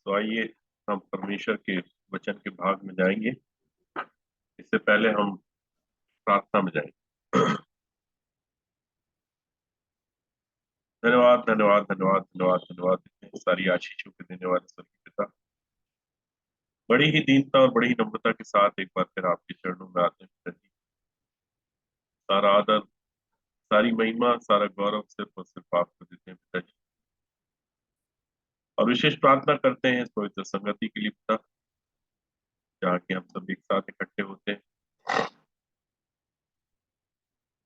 तो आइए हम परमेश्वर के वचन के भाग में जाएंगे। इससे पहले हम प्रार्थना में जाएंगे। धन्यवाद धन्यवाद धन्यवाद धन्यवाद धन्यवाद इतनी सारी आशीषों के देने वाले स्वर्गीय पिता, बड़ी ही दीनता और बड़ी ही नम्रता के साथ एक बार फिर आपके चरणों में आते हैं पिता जी। सारा आदर, सारी महिमा, सारा गौरव सिर्फ और सिर्फ आपको देते हैं पिता जी। और विशेष प्रार्थना करते हैं इस पवित्र संगति के लिए पिता, जहाँ के हम सब एक साथ इकट्ठे होते हैं।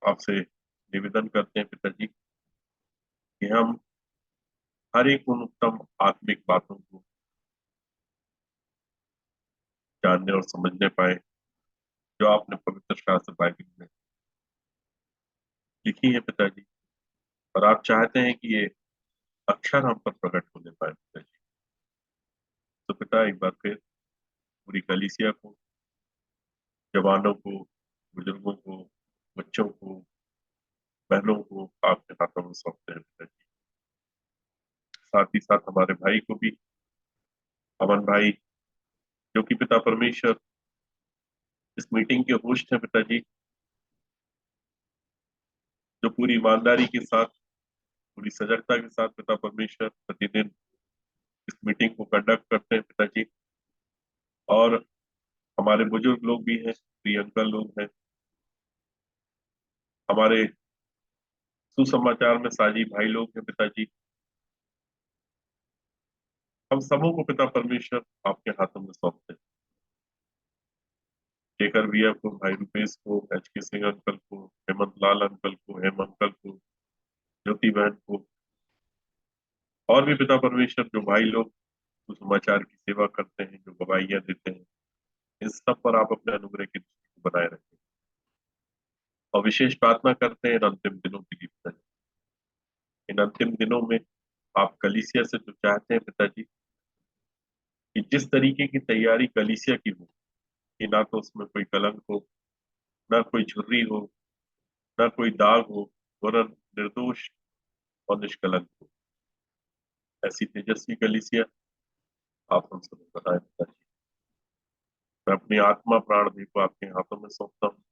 आपसे निवेदन करते हैं पिता जी कि हम हर एक उन उत्तम आत्मिक बातों को जानने और समझने पाए जो आपने पवित्र शास्त्र बाइबल में लिखी है पिता जी। और आप चाहते हैं कि ये अक्षर हम पर प्रकट होने पाए पिता जी। तो पिता एक बार फिर पूरी कलीसिया को, जवानों को, बुजुर्गों को, बच्चों को, बहनों को आपके हाथों में सौंपते हैं पिता जी। साथ ही साथ हमारे भाई को भी, अमन भाई, जो कि पिता परमेश्वर इस मीटिंग के होस्ट हैं पिता जी, जो पूरी ईमानदारी के साथ, पूरी सजगता के साथ पिता परमेश्वर प्रतिदिन इस मीटिंग को कंडक्ट करते हैं पिता जी। और हमारे बुजुर्ग लोग भी हैं, प्रिय अंकल लोग हैं, हमारे सुसमाचार में साजी भाई लोग हैं पिताजी। हम सबों को पिता परमेश्वर आपके हाथों में सौंपते हैं। शेखर भैया को, भाई रुपेश को, एच के सिंह अंकल को, हेमंत लाल अंकल को, हेम अंकल को, ज्योति बहन को, और भी पिता परमेश्वर जो भाई लोग सुसमाचार की सेवा करते हैं, जो गवाहियां देते हैं, इन सब पर आप अपने अनुग्रह की दृष्टि को बनाए रखें। और विशेष प्रार्थना करते हैं इन अंतिम दिनों के लिए पिताजी। इन अंतिम दिनों में आप कलीसिया से जो चाहते हैं पिताजी कि जिस तरीके की तैयारी कलीसिया की हो, कि ना तो उसमें कोई कलंक हो, ना कोई झुर्री हो, ना कोई दाग हो, वरन निर्दोष और निष्कलंक हो, ऐसी तेजस्वी कलीसिया आप हम सब बनाए पिताजी। मैं अपनी आत्मा प्राण देह को आपके हाथों में सौंपता हूँ।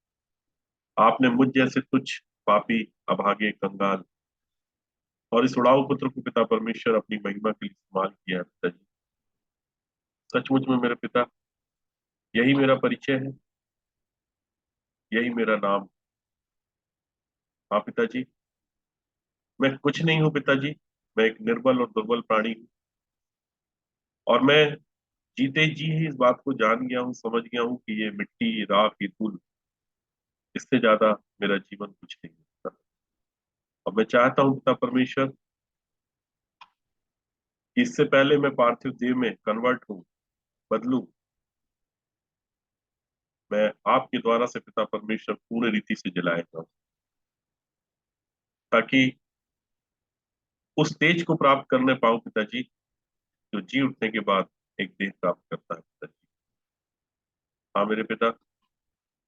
आपने मुझ जैसे तुच्छ, पापी, अभागे, कंगाल और इस उड़ाऊ पुत्र को पिता परमेश्वर अपनी महिमा के लिए इस्तेमाल किया है पिताजी। सचमुच में मेरे पिता, यही मेरा परिचय है, यही मेरा नाम। हाँ पिताजी, मैं कुछ नहीं हूँ पिताजी, मैं एक निर्बल और दुर्बल प्राणी हूँ। और मैं जीते जी ही इस बात को जान गया हूँ, समझ गया हूँ कि ये मिट्टी, ये राख, ये धूल, इससे ज्यादा मेरा जीवन कुछ नहीं होता। और मैं चाहता हूँ पिता परमेश्वर कि इससे पहले मैं पार्थिव देह में कन्वर्ट हूँ, बदलूं, मैं आपके द्वारा से पिता परमेश्वर पूर्ण रीति से जलाया जाऊं, ताकि उस तेज को प्राप्त करने पाऊं पिताजी, जो जी उठने के बाद एक देह प्राप्त करता है पिताजी। हाँ मेरे पिता,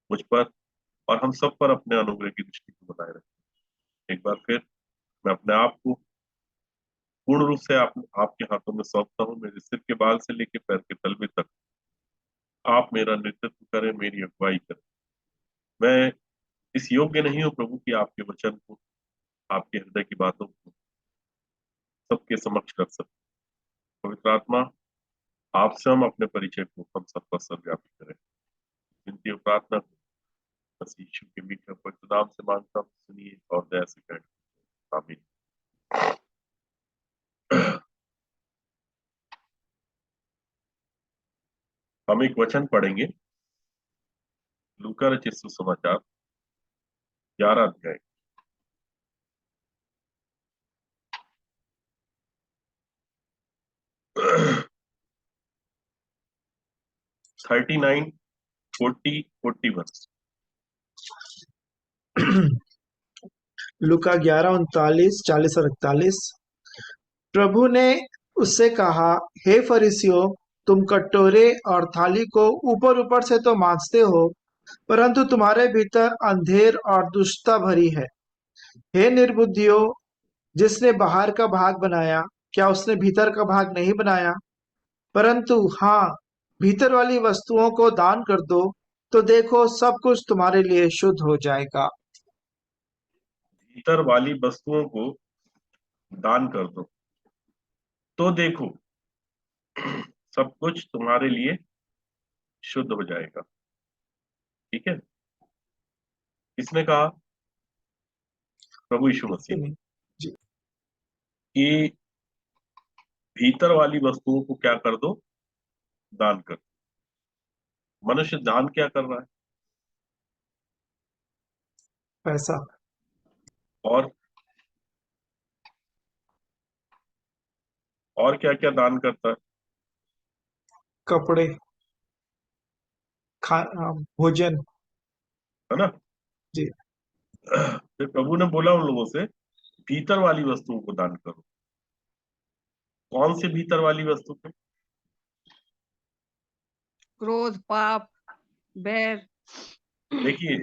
मुझ पर और हम सब पर अपने अनुग्रह की दृष्टि को बनाए रखें। एक बार फिर मैं अपने आप को पूर्ण रूप से आपके हाथों में सौंपता हूँ। मेरे सिर के बाल से लेकर पैर के तलवे तक आप मेरा नेतृत्व करें, मेरी अगुवाई करें। मैं इस योग्य नहीं हूँ प्रभु कि आपके वचन को, आपके हृदय की बातों को सबके समक्ष रख सकूं। पवित्र आत्मा, आपसे हम अपने परिचय को हम सब पर सर्वव्यापी करें। विनती और प्रार्थना को मसीह यीशु के मीठे और पवित्र नाम से मांगता हूँ, सुनिए और दया से ग्रहण कीजिए। आमीन। हम एक वचन पढ़ेंगे, लूका रचित सुसमाचार 11 अध्याय 39, 40, 41। लूका 11:39, 40 और 41। प्रभु ने उससे कहा, हे फरीसियों, तुम कटोरे और थाली को ऊपर ऊपर से तो मांजते हो, परंतु तुम्हारे भीतर अंधेर और दुष्टता भरी है। हे निर्बुद्धियों, जिसने बाहर का भाग बनाया, क्या उसने भीतर का भाग नहीं बनाया? परंतु हाँ, भीतर वाली वस्तुओं को दान कर दो, तो देखो सब कुछ तुम्हारे लिए शुद्ध हो जाएगा। भीतर वाली वस्तुओं को दान कर दो तो देखो सब कुछ तुम्हारे लिए शुद्ध हो जाएगा। ठीक है। किसने कहा? प्रभु यीशु मसीह ने। जी। कि भीतर वाली वस्तुओं को क्या कर दो? दान कर दो। मनुष्य दान क्या कर रहा है? पैसा। और क्या क्या दान करता है? कपड़े। भोजन। है ना? जी। फिर प्रभु ने बोला उन लोगों से भीतर वाली वस्तुओं को दान करो। कौन से भीतर वाली वस्तु को? क्रोध, पाप, बैर। देखिए,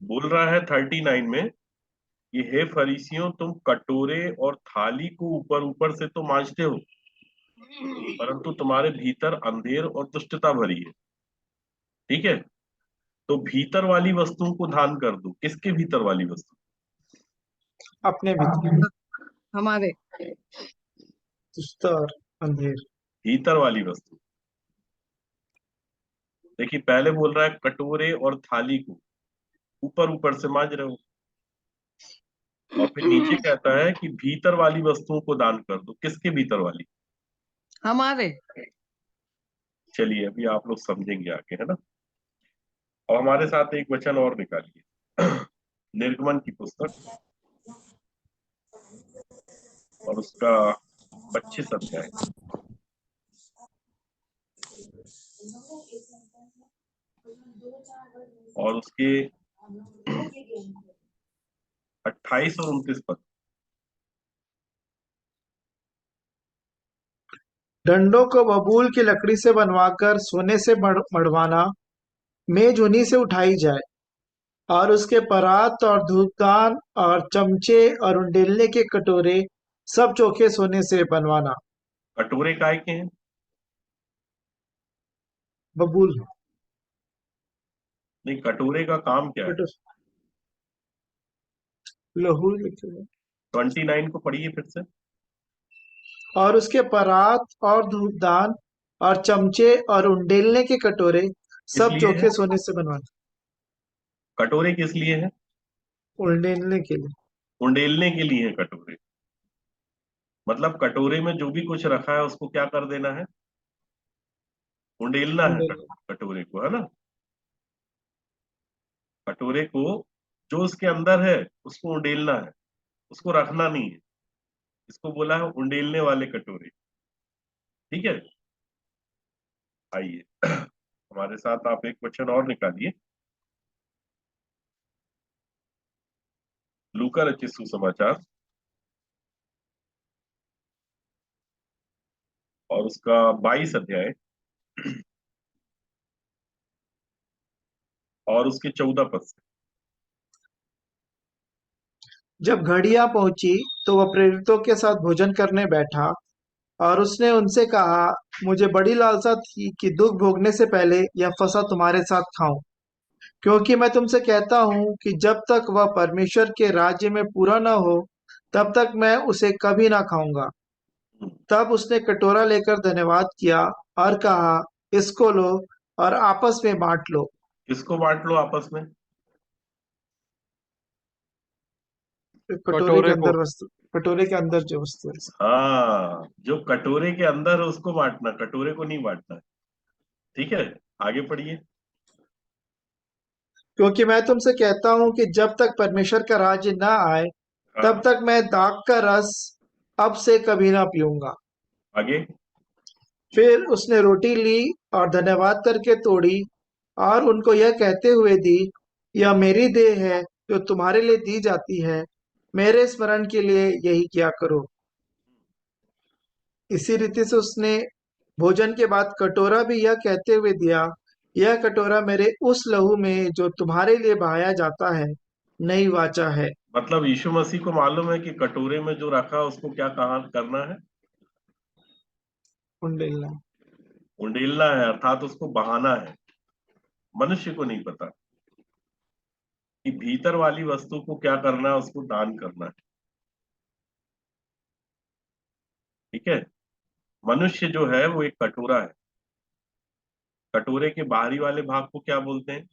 बोल रहा है 39 में कि हे फरीसियों, तुम कटोरे और थाली को ऊपर ऊपर से तो मांजते हो, परंतु तुम्हारे भीतर अंधेर और दुष्टता भरी है। ठीक है। तो भीतर वाली वस्तुओं को दान कर दो। किसके भीतर वाली वस्तु? अपने भीतर हमारे। दुष्ट और अंधेर। भीतर वाली वस्तु। देखिए, पहले बोल रहा है कटोरे और थाली को ऊपर ऊपर से मांज रहे हो, और फिर नीचे कहता है कि भीतर वाली वस्तुओं को दान कर दो। किसके भीतर वाली? हमारे। चलिए, अभी आप लोग समझेंगे आगे, है ना? और हमारे साथ एक वचन और निकालिए निर्गमन की पुस्तक और उसका 25 अध्याय और उसके 28 और 29 पद। डंडों को बबूल की लकड़ी से बनवाकर सोने से मढ़वाना, मेज उन्हीं से उठाई जाए, और उसके परात और धूपदान और चमचे और उंडेलने के कटोरे सब चोखे सोने से बनवाना। कटोरे काय के हैं? बबूल। नहीं, कटोरे का काम क्या है? लहू लिखे हुए। 29 को पढ़िए फिर से। और उसके परात और धूपदान और चमचे और उंडेलने के कटोरे किस सब लिए है? चोखे सोने से बनवाना। कटोरे किस लिए है? उंडेलने के लिए। उंडेलने के लिए है कटोरे। मतलब कटोरे में जो भी कुछ रखा है उसको क्या कर देना है? उंडेलना है उंडेलने। कटोरे को, है ना? कटोरे को जो उसके अंदर है उसको उंडेलना है, उसको रखना नहीं है। इसको बोला है उंडेलने वाले कटोरे। ठीक है। आइए हमारे साथ आप एक वचन और निकालिए। लूका रचित सुसमाचार और उसका 22 अध्याय और उसके 14 पद से। जब घड़ियां पहुंची तो वह प्रेरितों के साथ भोजन करने बैठा, और उसने उनसे कहा, मुझे बड़ी लालसा थी कि दुख भोगने से पहले यह फसह तुम्हारे साथ खाऊं, क्योंकि मैं तुमसे कहता हूं कि जब तक वह परमेश्वर के राज्य में पूरा न हो, तब तक मैं उसे कभी ना खाऊंगा। तब उसने कटोरा लेकर धन्यवाद किया और कहा, इसको लो और आपस में बांट लो। किसको बांट लो आपस में? कटोरे के कटोरे को। अंदर वस्तु, कटोरे के अंदर जो वस्तु है। हाँ, जो कटोरे के अंदर है उसको बांटना, कटोरे को नहीं बांटना है। ठीक है। आगे पढ़िए। क्योंकि मैं तुमसे कहता हूं कि जब तक परमेश्वर का राज्य न आए, तब हाँ, तक मैं दाख का रस अब से कभी ना पीऊंगा। आगे। फिर उसने रोटी ली और धन्यवाद करके तोड़ी और उनको यह कहते हुए दी, यह मेरी देह है जो तुम्हारे लिए दी जाती है, मेरे स्मरण के लिए यही किया करो। इसी रीति से उसने भोजन के बाद कटोरा भी यह कहते हुए दिया, यह कटोरा मेरे उस लहू में जो तुम्हारे लिए बहाया जाता है, नई वाचा है। मतलब यीशु मसीह को मालूम है कि कटोरे में जो रखा है उसको क्या कहा करना है? उंडेलना। उंडेलना है अर्थात उसको बहाना है। मनुष्य को नहीं पता कि भीतर वाली वस्तु को क्या करना है, उसको दान करना है। ठीक है। मनुष्य जो है वो एक कटोरा है। कटोरे के बाहरी वाले भाग को क्या बोलते हैं?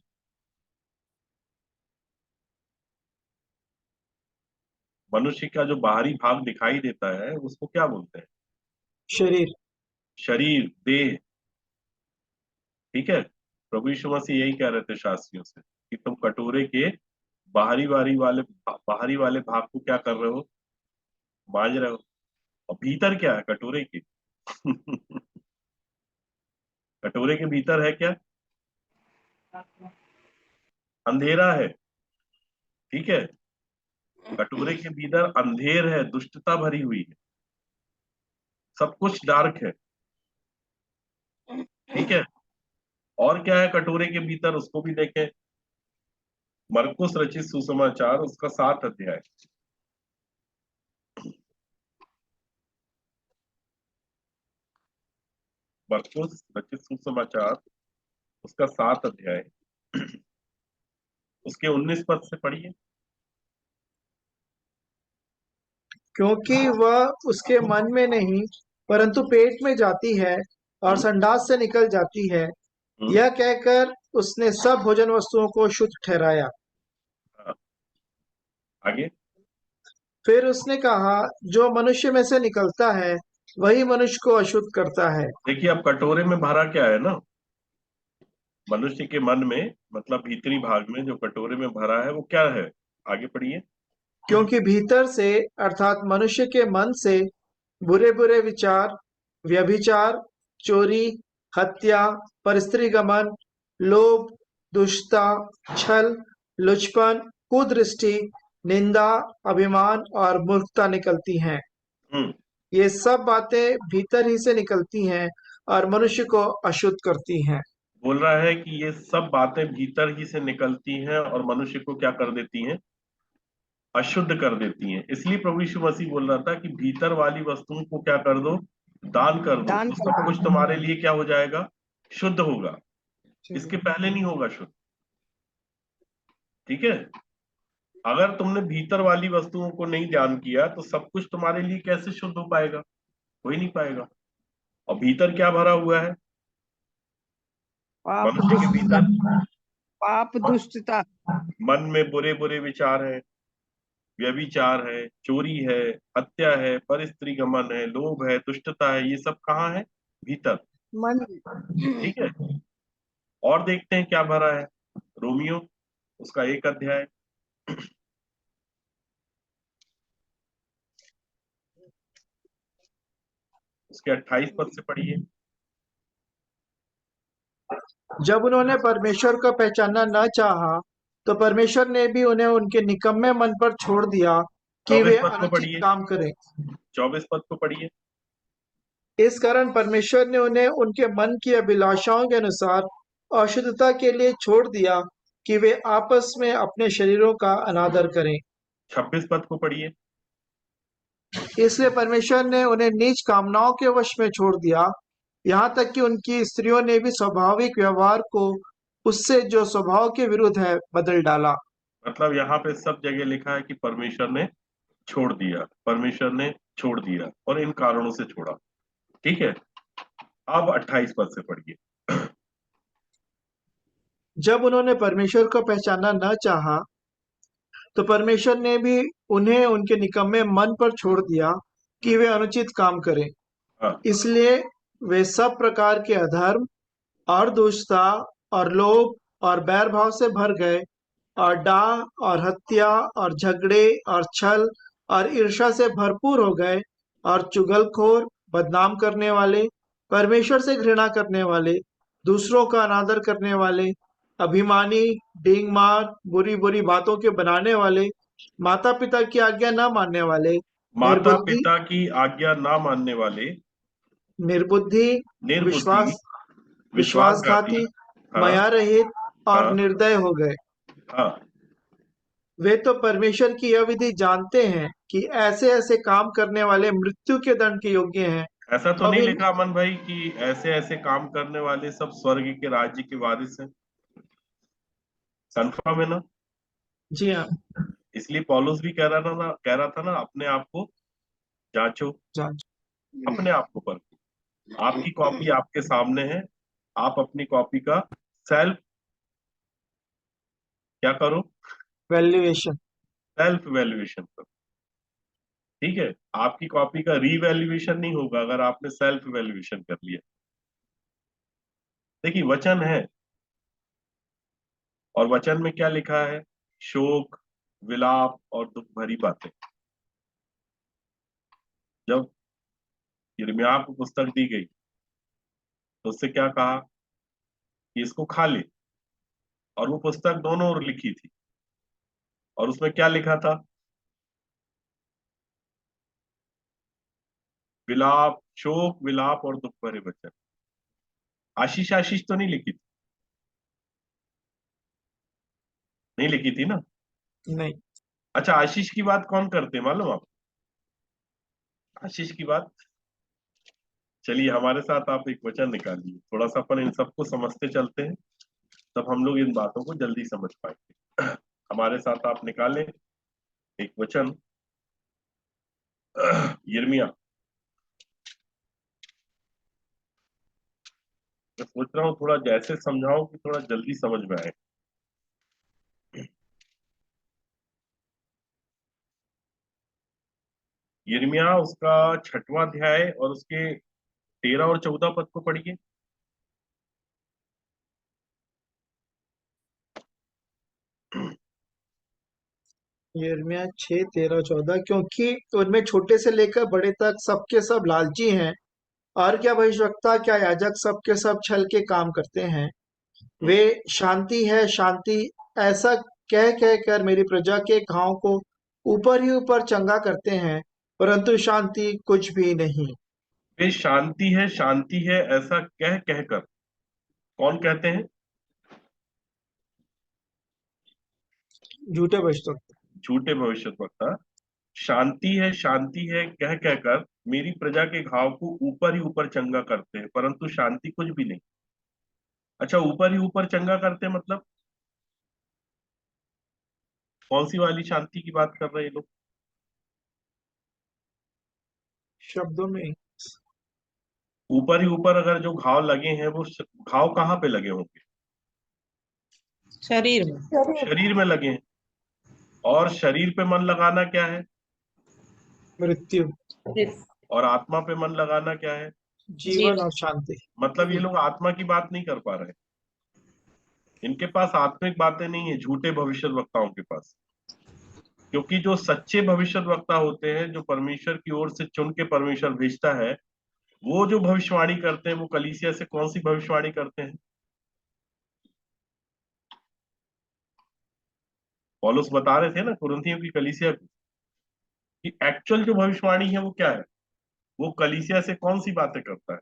मनुष्य का जो बाहरी भाग दिखाई देता है उसको क्या बोलते हैं? शरीर। शरीर, देह। ठीक है। प्रभु यीशु मसीह यही कह रहे थे शास्त्रियों से कि तुम कटोरे के बाहरी वाले भाग को क्या कर रहे हो? मांज रहे हो। और भीतर क्या है कटोरे के? कटोरे के भीतर है क्या? अंधेरा है। ठीक है। कटोरे के भीतर अंधेर है, दुष्टता भरी हुई है, सब कुछ डार्क है। ठीक है। और क्या है कटोरे के भीतर, उसको भी देखें। मरकुस रचित सुसमाचार उसका 7 अध्याय। मरकुस रचित सुसमाचार उसका 7 अध्याय, उसके 19 पद से पढ़िए। क्योंकि वह उसके मन में नहीं परंतु पेट में जाती है और संडास से निकल जाती है, हम्म, यह कहकर उसने सब भोजन वस्तुओं को शुद्ध ठहराया। हाँ, आगे। फिर उसने कहा, जो मनुष्य में से निकलता है वही मनुष्य को अशुद्ध करता है। देखिए अब कटोरे में भरा क्या है ना, मनुष्य के मन में, मतलब भीतरी भाग में जो कटोरे में भरा है वो क्या है? आगे पढ़िए। क्योंकि भीतर से अर्थात मनुष्य के मन से बुरे बुरे विचार, व्यभिचार, चोरी, हत्या, परस्त्रीगमन, लोभ, दुष्टता, छल, लुचपन, कुदृष्टि, निंदा, अभिमान और मूर्खता निकलती हैं। हम्म ये सब बातें भीतर ही से निकलती हैं और मनुष्य को अशुद्ध करती हैं। बोल रहा है कि ये सब बातें भीतर ही से निकलती हैं और मनुष्य को क्या कर देती हैं? अशुद्ध कर देती हैं। इसलिए प्रभु यीशु मसीह बोल रहा था कि भीतर वाली वस्तुओं को क्या कर दो? दान कर दो, दान तो कर सब दो। कुछ तुम्हारे लिए क्या हो जाएगा? शुद्ध होगा। इसके चलो। पहले नहीं होगा शुद्ध। ठीक है। अगर तुमने भीतर वाली वस्तुओं को नहीं ध्यान किया तो सब कुछ तुम्हारे लिए कैसे शुद्ध हो पाएगा? हो ही नहीं पाएगा। और भीतर क्या भरा हुआ है पाप मनुष्य के दुष्टता। भीतर? पाप दुष्टता। मन में बुरे बुरे विचार हैं, व्यभिचार है, चोरी है, हत्या है, परस्त्री गमन है, लोभ है, दुष्टता है। ये सब कहाँ है? भीतर। मन। ठीक है। और देखते हैं क्या भरा है। रोमियो उसका 1 अध्याय, उसके 28 पद से पढ़िए। जब उन्होंने परमेश्वर को पहचानना न चाहा, तो परमेश्वर ने भी उन्हें उनके निकम्मे मन पर छोड़ दिया कि 24 वे पद को अनुचित पढ़िए। काम करें। 24 पद को पढ़िए। इस कारण परमेश्वर ने उन्हें उनके मन की अभिलाषाओं के अनुसार अशुद्धता के लिए छोड़ दिया कि वे आपस में अपने शरीरों का अनादर करें। 26 पद को पढ़िए। इसलिए परमेश्वर ने उन्हें नीच कामनाओं के वश में छोड़ दिया, यहाँ तक कि उनकी स्त्रियों ने भी स्वाभाविक व्यवहार को उससे जो स्वभाव के विरुद्ध है बदल डाला। मतलब यहाँ पे सब जगह लिखा है कि परमेश्वर ने छोड़ दिया, परमेश्वर ने छोड़ दिया और इन कारणों से छोड़ा। ठीक है। अब 28 पद से पढ़िए। जब उन्होंने परमेश्वर को पहचानना न चाहा, तो परमेश्वर ने भी उन्हें उनके निकम्मे मन पर छोड़ दिया कि वे अनुचित काम करें। हाँ। इसलिए वे सब प्रकार के अधर्म और दुष्टता और लोभ और बैर भाव से भर गए और डाह और हत्या और झगड़े और छल और ईर्ष्या से भरपूर हो गए और चुगलखोर, बदनाम करने वाले, परमेश्वर से घृणा करने वाले, दूसरों का अनादर करने वाले, अभिमानी, डींगमार, बुरी बुरी बातों के बनाने वाले, माता पिता की आज्ञा न मानने वाले, माता निर्बुद्धि पिता की आज्ञा ना मानने वाले, निर्बुद्धि, निर्बुद्धि, विश्वास विश्वासघाती। विश्वासघाती, हाँ। मया रहित और हाँ। निर्दय हो गए। हाँ। वे तो परमेश्वर की यह विधि जानते हैं कि ऐसे ऐसे काम करने वाले मृत्यु के दंड के योग्य हैं, ऐसा तो अब नहीं इन लिखा अमन भाई कि ऐसे ऐसे काम करने वाले सब स्वर्ग के राज्य के वारिस हैं? कंफर्म है ना? जी हाँ। इसलिए पौलुस भी कह रहा था ना अपने आप को जांचो, जांच। अपने आप को परखो। आपकी कॉपी आपके सामने है, आप अपनी कॉपी का सेल्फ क्या करो? वैल्यूएशन। सेल्फ वैल्यूएशन करो। ठीक है, आपकी कॉपी का रीवैल्यूएशन नहीं होगा अगर आपने सेल्फ वैल्यूएशन कर लिया। देखिए वचन है, और वचन में क्या लिखा है? शोक, विलाप और दुख भरी बातें। जब यिर्मयाह को पुस्तक दी गई तो उससे क्या कहा कि इसको खा ले, और वो पुस्तक दोनों ओर लिखी थी, और उसमें क्या लिखा था? विलाप, शोक, विलाप और दुख भरे वचन। आशीष आशीष तो नहीं लिखी थी? नहीं लिखी थी ना? नहीं। अच्छा, आशीष की बात कौन करते हैं मालूम आप? आशीष की बात, चलिए हमारे साथ आप एक वचन निकालिए, थोड़ा सा अपन इन सबको समझते चलते हैं, तब हम लोग इन बातों को जल्दी समझ पाएंगे। हमारे साथ आप निकालें एक वचन, यिर्मयाह। मैं सोच रहा हूँ थोड़ा जैसे समझाऊं कि थोड़ा जल्दी समझ में आए। यिर्मयाह उसका 6वां अध्याय और उसके 13 और 14 पद को पढ़िए। यिर्मयाह 6:13-14, क्योंकि उनमें छोटे से लेकर बड़े तक सबके सब लालची हैं, और क्या भविष्यवक्ता क्या याजक सबके सब छल के काम करते हैं। वे शांति है शांति ऐसा कह कह कर मेरी प्रजा के घाव को ऊपर ही ऊपर चंगा करते हैं, परंतु शांति कुछ भी नहीं। वे शांति है ऐसा कह कहकर, कौन कहते हैं? झूठे भविष्यवक्ता। झूठे भविष्यद्वक्ता। शांति है कह कहकर मेरी प्रजा के घाव को ऊपर ही ऊपर चंगा करते हैं, परंतु शांति कुछ भी नहीं। अच्छा, ऊपर ही ऊपर चंगा करते हैं मतलब कौन सी वाली शांति की बात कर रहे हैं ये लोग? शब्दों में। ऊपर ही ऊपर अगर जो घाव लगे हैं वो घाव कहाँ पे लगे होंगे? शरीर में। शरीर में लगे हैं। और शरीर पे मन लगाना क्या है? मृत्यु। और आत्मा पे मन लगाना क्या है? जीवन जीवन। और शांति। मतलब ये लोग आत्मा की बात नहीं कर पा रहे। इनके पास आत्मिक बातें नहीं है, झूठे भविष्यद्वक्ताओं के पास। क्योंकि जो सच्चे भविष्यद्वक्ता होते हैं, जो परमेश्वर की ओर से चुन के परमेश्वर भेजता है, वो जो भविष्यवाणी करते हैं वो कलीसिया से कौन सी भविष्यवाणी करते हैं? पौलुस बता रहे थे ना कुरिन्थियों की कलीसिया को कि एक्चुअल जो भविष्यवाणी है वो क्या है, वो कलीसिया से कौन सी बातें करता है।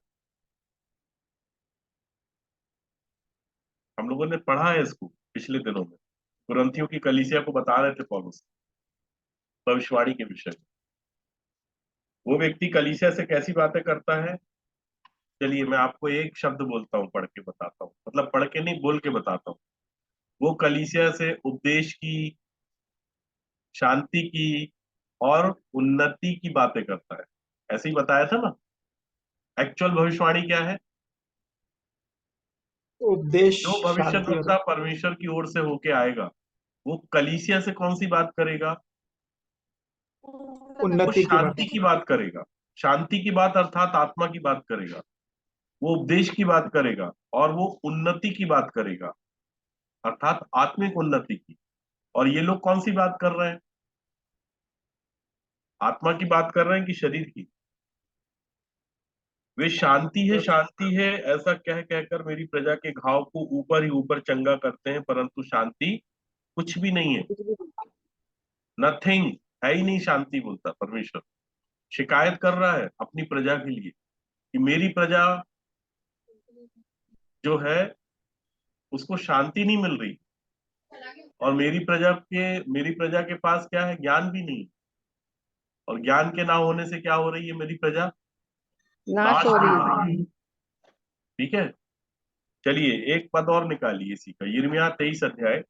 हम लोगों ने पढ़ा है इसको पिछले दिनों में। कुरिन्थियों की कलीसिया को बता रहे थे पौलुस भविष्यवाणी के विषय में। वो व्यक्ति कलीसिया से कैसी बातें करता है? चलिए मैं आपको एक शब्द बोलता हूँ, पढ़ के बताता हूँ, मतलब पढ़ के नहीं बोल के बताता हूँ। वो कलीसिया से उपदेश की, शांति की और उन्नति की बातें करता है। ऐसे ही बताया था ना। एक्चुअल भविष्यवाणी क्या है? उपदेश, जो शांति और भविष्यद्वक्ता परमेश्वर की ओर से होके आएगा वो कलीसिया से कौन सी बात करेगा? वो उन्नति की बात। शांति की बात करेगा। शांति की बात अर्थात आत्मा की बात करेगा। वो उपदेश की बात करेगा और वो उन्नति की बात करेगा, अर्थात आत्मिक उन्नति की। और ये लोग कौन सी बात कर रहे हैं? आत्मा की बात कर रहे हैं कि शरीर की? वे शांति है ऐसा कह कहकर मेरी प्रजा के घाव को ऊपर ही ऊपर चंगा करते हैं, परंतु शांति कुछ भी नहीं है। नथिंग, है ही नहीं शांति, बोलता परमेश्वर। शिकायत कर रहा है अपनी प्रजा के लिए कि मेरी प्रजा जो है उसको शांति नहीं मिल रही, और मेरी प्रजा के पास क्या है? ज्ञान भी नहीं। और ज्ञान के ना होने से क्या हो रही है? मेरी प्रजा नाश नाश हो हो रही है। रही है। ठीक है, चलिए एक पद और निकालिए इसी का, यिर्मयाह 23 अध्याय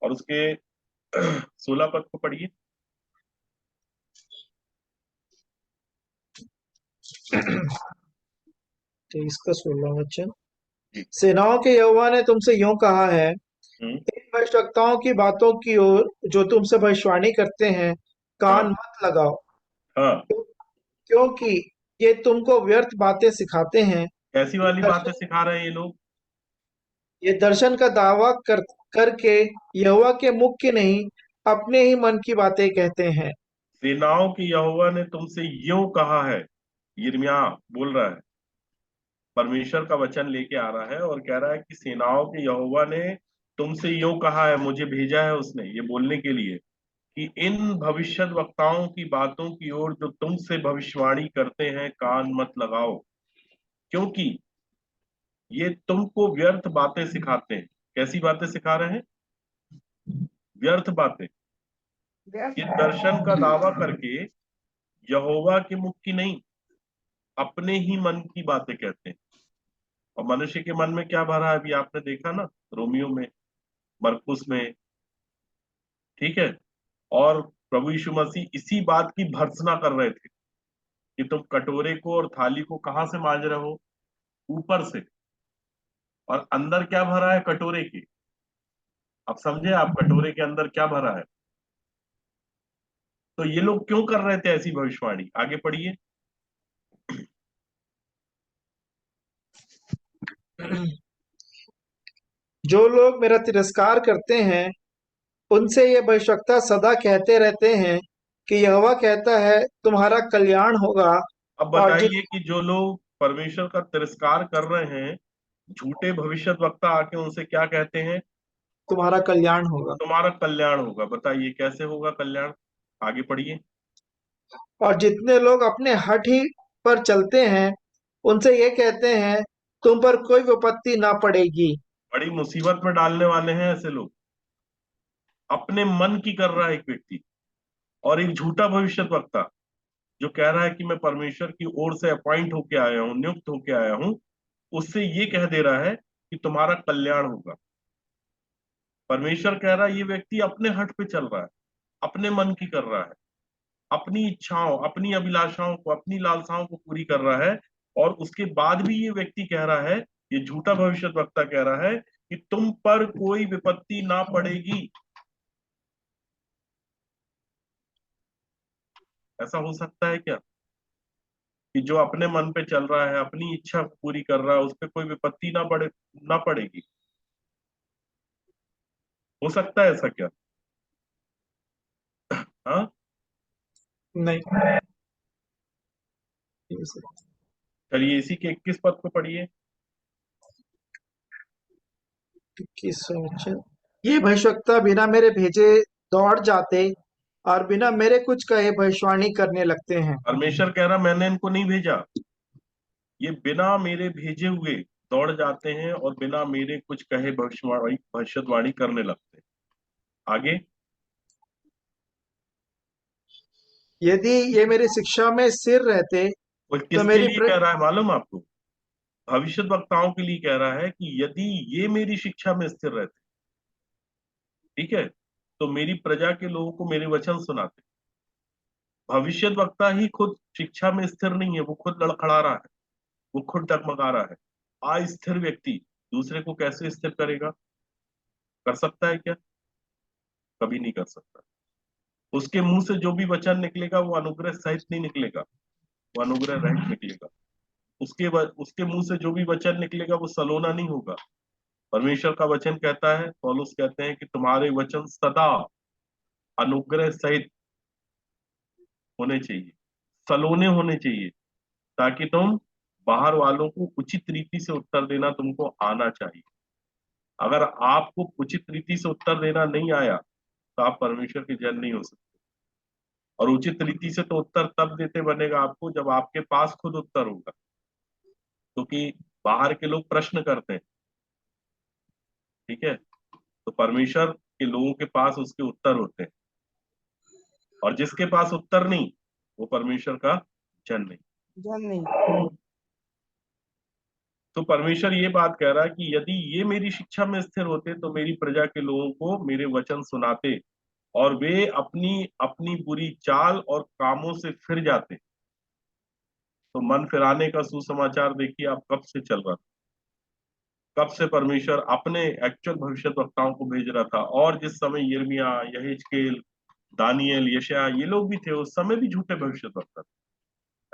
और उसके 16 पद को पढ़िए। 23 का 16 वचन। जी। सेनाओं के यहोवा ने तुमसे यूं कहा है, हम्म। इन भविष्यवक्ताओं की बातों की ओर जो तुमसे भविष्यवाणी करते हैं कान हाँ। मत लगाओ, हाँ, क्योंकि ये तुमको व्यर्थ बातें सिखाते हैं। कैसी वाली बातें दर्शन सिखा रहे हैं ये लोग? ये दर्शन का दावा करके यहोवा के मुख की नहीं, अपने ही मन की बातें कहते हैं। सेनाओं की यहोवा ने तुमसे यूं कहा है, यिर्मयाह बोल रहा है, परमेश्वर का वचन लेके आ रहा है और कह रहा है कि सेनाओं के यहोवा ने तुमसे यूं कहा है, मुझे भेजा है उसने ये बोलने के लिए कि इन भविष्य वक्ताओं की बातों की ओर जो तुमसे भविष्यवाणी करते हैं कान मत लगाओ, क्योंकि ये तुमको व्यर्थ बातें सिखाते हैं। कैसी बातें सिखा रहे हैं? व्यर्थ बातें। ये दर्शन का दावा करके यहोवा के मुख की नहीं, अपने ही मन की बातें कहते हैं। और मनुष्य के मन में क्या भरा है अभी आपने देखा ना, रोमियो में, मरकुस में। ठीक है, और प्रभु यीशु मसीह इसी बात की भर्त्सना कर रहे थे कि तुम कटोरे को और थाली को कहां से मांज रहे हो? ऊपर से। और अंदर क्या भरा है कटोरे के? अब समझे आप, कटोरे के अंदर क्या भरा है? तो ये लोग क्यों कर रहे थे ऐसी भविष्यवाणी? आगे पढ़िए। जो लोग मेरा तिरस्कार करते हैं उनसे ये भविष्यवक्ता सदा कहते रहते हैं कि यहोवा कहता है, तुम्हारा कल्याण होगा। अब और जित बताइए कि जो लोग परमेश्वर का तिरस्कार कर रहे हैं, झूठे भविष्य वक्ता आके उनसे क्या कहते हैं? तुम्हारा कल्याण होगा। तुम्हारा कल्याण होगा। बताइए कैसे होगा कल्याण? आगे पढ़िए। और जितने लोग अपने हठ ही पर चलते हैं उनसे ये कहते हैं, तुम पर कोई विपत्ति ना पड़ेगी। बड़ी मुसीबत में डालने वाले हैं ऐसे लोग। अपने मन की कर रहा है एक व्यक्ति, और एक झूठा भविष्य वक्ता जो कह रहा है कि मैं परमेश्वर की ओर से अपॉइंट होके आया हूं, नियुक्त होके आया हूं, उससे ये कह दे रहा है कि तुम्हारा कल्याण होगा। परमेश्वर कह रहा है ये व्यक्ति अपने हट पे चल रहा है, अपने मन की कर रहा है, अपनी इच्छाओं, अपनी अभिलाषाओं को, अपनी लालसाओं को पूरी कर रहा है। और उसके बाद भी ये व्यक्ति कह रहा है, ये झूठा भविष्य वक्ता कह रहा है कि तुम पर कोई विपत्ति ना पड़ेगी। ऐसा हो सकता है क्या कि जो अपने मन पे चल रहा है, अपनी इच्छा को पूरी कर रहा है, उस पर कोई विपत्ति ना पड़ेगी? हो सकता है ऐसा क्या? हाँ। नहीं। चलिए इसी के 21 पद को पढ़िए। 21 ये भविष्यवक्ता बिना मेरे भेजे दौड़ जाते और बिना मेरे कुछ कहे भविष्यवाणी करने लगते हैं। परमेश्वर कह रहा मैंने इनको नहीं भेजा, ये बिना मेरे भेजे हुए दौड़ जाते हैं और बिना मेरे कुछ कहे भविष्यवाणी करने लगते हैं। आगे। यदि ये मेरी शिक्षा में स्थिर रहते वो तो किसके मेरी लिए कह रहा है मालूम आपको? भविष्य वक्ताओं के लिए कह रहा है कि यदि ये मेरी शिक्षा में स्थिर रहते, ठीक है, तो मेरी प्रजा के लोगों को मेरे वचन सुनाते। भविष्य वक्ता ही खुद शिक्षा में स्थिर नहीं है, वो खुद लड़खड़ा रहा है, वो खुद डगमगा रहा है। अस्थिर व्यक्ति दूसरे को कैसे स्थिर करेगा? कर सकता है क्या? कभी नहीं कर सकता। उसके मुंह से जो भी वचन निकलेगा वो अनुग्रह सहित नहीं निकलेगा, वो अनुग्रह रहित निकलेगा। उसके मुंह से जो भी वचन निकलेगा वो सलोना नहीं होगा। परमेश्वर का वचन कहता है, पौलुस कहते हैं कि तुम्हारे वचन सदा अनुग्रह सहित होने चाहिए, सलोने होने चाहिए, ताकि तुम बाहर वालों को उचित रीति से उत्तर देना तुमको आना चाहिए। अगर आपको उचित रीति से उत्तर देना नहीं आया तो आप परमेश्वर के जन नहीं हो सकते। और उचित रीति से तो उत्तर तब देते बनेगा आपको जब आपके पास खुद उत्तर होगा, क्योंकि बाहर के लोग प्रश्न करते हैं। ठीक है, तो परमेश्वर के लोगों के पास उसके उत्तर होते हैं, और जिसके पास उत्तर नहीं वो परमेश्वर का जन नहीं। जन नहीं। तो परमेश्वर ये बात कह रहा है कि यदि ये मेरी शिक्षा में स्थिर होते तो मेरी प्रजा के लोगों को मेरे वचन सुनाते और वे अपनी अपनी बुरी चाल और कामों से फिर जाते। तो मन फिराने का सुसमाचार देखिए आप कब से चल रहा था, कब से परमेश्वर अपने एक्चुअल भविष्यद्वक्ताओं को भेज रहा था। और जिस समय यिर्मयाह, यहेजकेल, दानियल, यशायाह ये लोग भी थे, उस समय भी झूठे भविष्यद्वक्ता थे।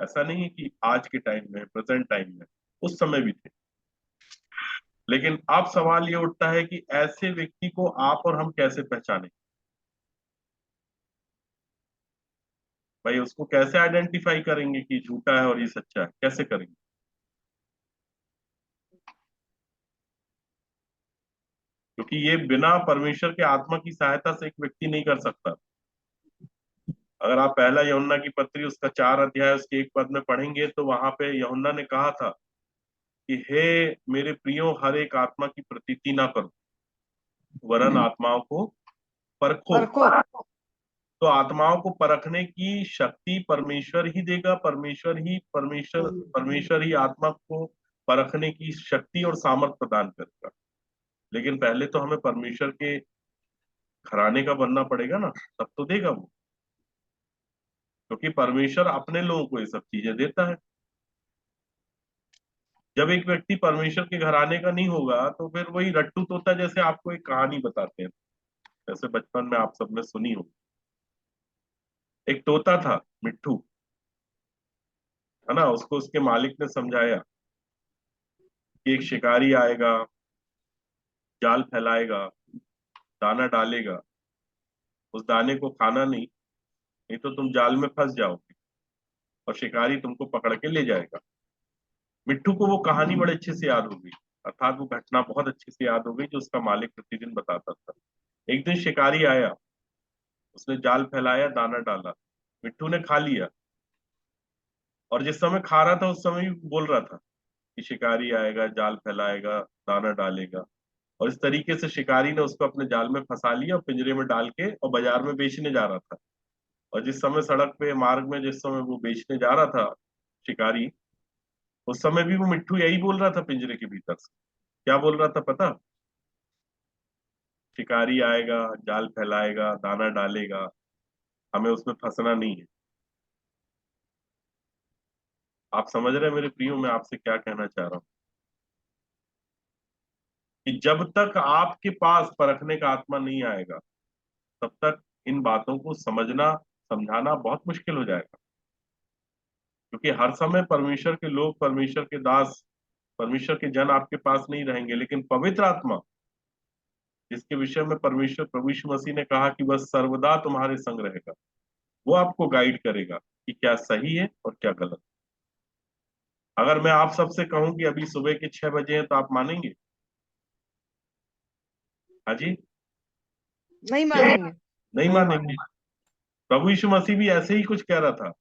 ऐसा नहीं है कि आज के टाइम में, प्रेजेंट टाइम में, उस समय भी थे। लेकिन अब सवाल ये उठता है कि ऐसे व्यक्ति को आप और हम कैसे पहचानें? भाई उसको कैसे आइडेंटिफाई करेंगे कि झूठा है और ये सच्चा है? कैसे करेंगे? क्योंकि ये बिना परमेश्वर के आत्मा की सहायता से एक व्यक्ति नहीं कर सकता। अगर आप पहला यूहन्ना की पत्री उसका 4 अध्याय उसके 1 पद में पढ़ेंगे तो वहां पे यूहन्ना ने कहा था कि हे मेरे प्रियो, हर एक आत्मा की प्रतीति ना करो, वरन आत्माओं को परखो। परखो। तो आत्माओं को परखने की शक्ति परमेश्वर ही देगा। परमेश्वर ही आत्मा को परखने की शक्ति और सामर्थ प्रदान करेगा। लेकिन पहले तो हमें परमेश्वर के घराने का बनना पड़ेगा ना, तब तो देगा वो। क्योंकि परमेश्वर अपने लोगों को ये सब चीजें देता है। जब एक व्यक्ति परमेश्वर के घराने का नहीं होगा तो फिर वही रट्टू तोता जैसे आपको एक कहानी बताते हैं, जैसे बचपन में आप सबने सुनी हो। एक तोता था, मिट्ठू, है ना। उसको उसके मालिक ने समझाया कि एक शिकारी आएगा, जाल फैलाएगा, दाना डालेगा, उस दाने को खाना नहीं, नहीं तो तुम जाल में फंस जाओगे और शिकारी तुमको पकड़ के ले जाएगा। मिट्ठू को वो कहानी बड़े अच्छे से याद हो गई, अर्थात वो घटना बहुत अच्छे से याद हो गई जो उसका मालिक प्रतिदिन बताता था। एक दिन शिकारी आया, उसने जाल फैलाया, दाना डाला, मिट्ठू ने खा लिया। और जिस समय खा रहा था उस समय भी बोल रहा था कि शिकारी आएगा, जाल फैलाएगा, दाना डालेगा। और इस तरीके से शिकारी ने उसको अपने जाल में फंसा लिया और पिंजरे में डाल के और बाजार में बेचने जा रहा था। और जिस समय सड़क पे मार्ग में जिस समय वो बेचने जा रहा था शिकारी, उस समय भी वो मिट्ठू यही बोल रहा था पिंजरे के भीतर से। क्या बोल रहा था पता? शिकारी आएगा, जाल फैलाएगा, दाना डालेगा, हमें उसमें फंसना नहीं है। आप समझ रहे हैं मेरे प्रियो, मैं आपसे क्या कहना चाह रहा हूँ? कि जब तक आपके पास परखने का आत्मा नहीं आएगा तब तक इन बातों को समझना, समझाना बहुत मुश्किल हो जाएगा। क्योंकि हर समय परमेश्वर के लोग, परमेश्वर के दास, परमेश्वर के जन आपके पास नहीं रहेंगे। लेकिन पवित्र आत्मा, जिसके विषय में परमेश्वर प्रभु यीशु मसीह ने कहा कि वह सर्वदा तुम्हारे संग रहेगा, वो आपको गाइड करेगा कि क्या सही है और क्या गलत। अगर मैं आप सबसे कहूं कि अभी सुबह के 6 बजे हैं तो आप मानेंगे? हाँ जी? नहीं मानेंगे। नहीं मानेंगे। प्रभु यीशु मसीह भी ऐसे ही कुछ कह रहा था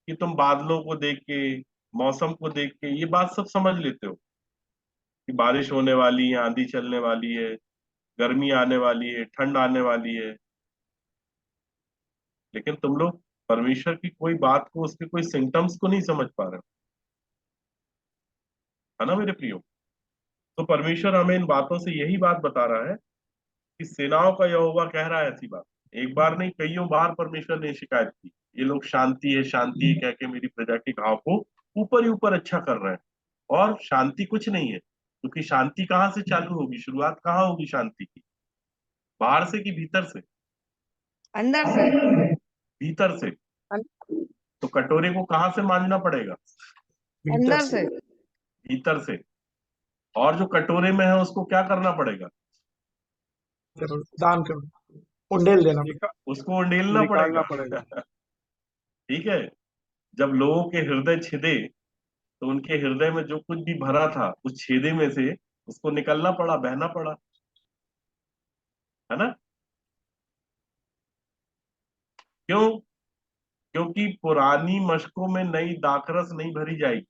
कि तुम बादलों को देख के, मौसम को देख के ये बात सब समझ लेते हो कि बारिश होने वाली है, आंधी चलने वाली है, गर्मी आने वाली है, ठंड आने वाली है। लेकिन तुम लोग परमेश्वर की कोई बात को, उसके कोई सिम्टम्स को नहीं समझ पा रहे हो, है ना मेरे प्रियो। तो परमेश्वर हमें इन बातों से यही बात बता रहा है कि सेनाओं का यहोवा कह रहा है ऐसी बात। एक बार नहीं, कईयों बार परमेश्वर ने शिकायत की, ये लोग शांति है कह के मेरी प्रजा के घाव को ऊपर ही ऊपर अच्छा कर रहे हैं। और शांति कुछ नहीं है, क्योंकि शांति कहाँ से चालू होगी, शुरुआत कहाँ होगी शांति की? बाहर से कि भीतर से? अंदर से। भीतर से। अं- तो कटोरे को कहाँ से मांजना पड़ेगा? भीतर अंदर से। से। भीतर से। और जो कटोरे में है उसको क्या करना पड़ेगा? जरूर दान करो, उंडेल देना पड़ेगा। उसको उंडेलना निकालना पड़ेगा। पड़ेगा। ठीक है। जब लोगों के हृदय छिदे तो उनके हृदय में जो कुछ भी भरा था उस छेदे में से उसको निकलना पड़ा, बहना पड़ा, है ना। क्यों? क्योंकि पुरानी मशकों में नई दाखरस नहीं भरी जाएगी।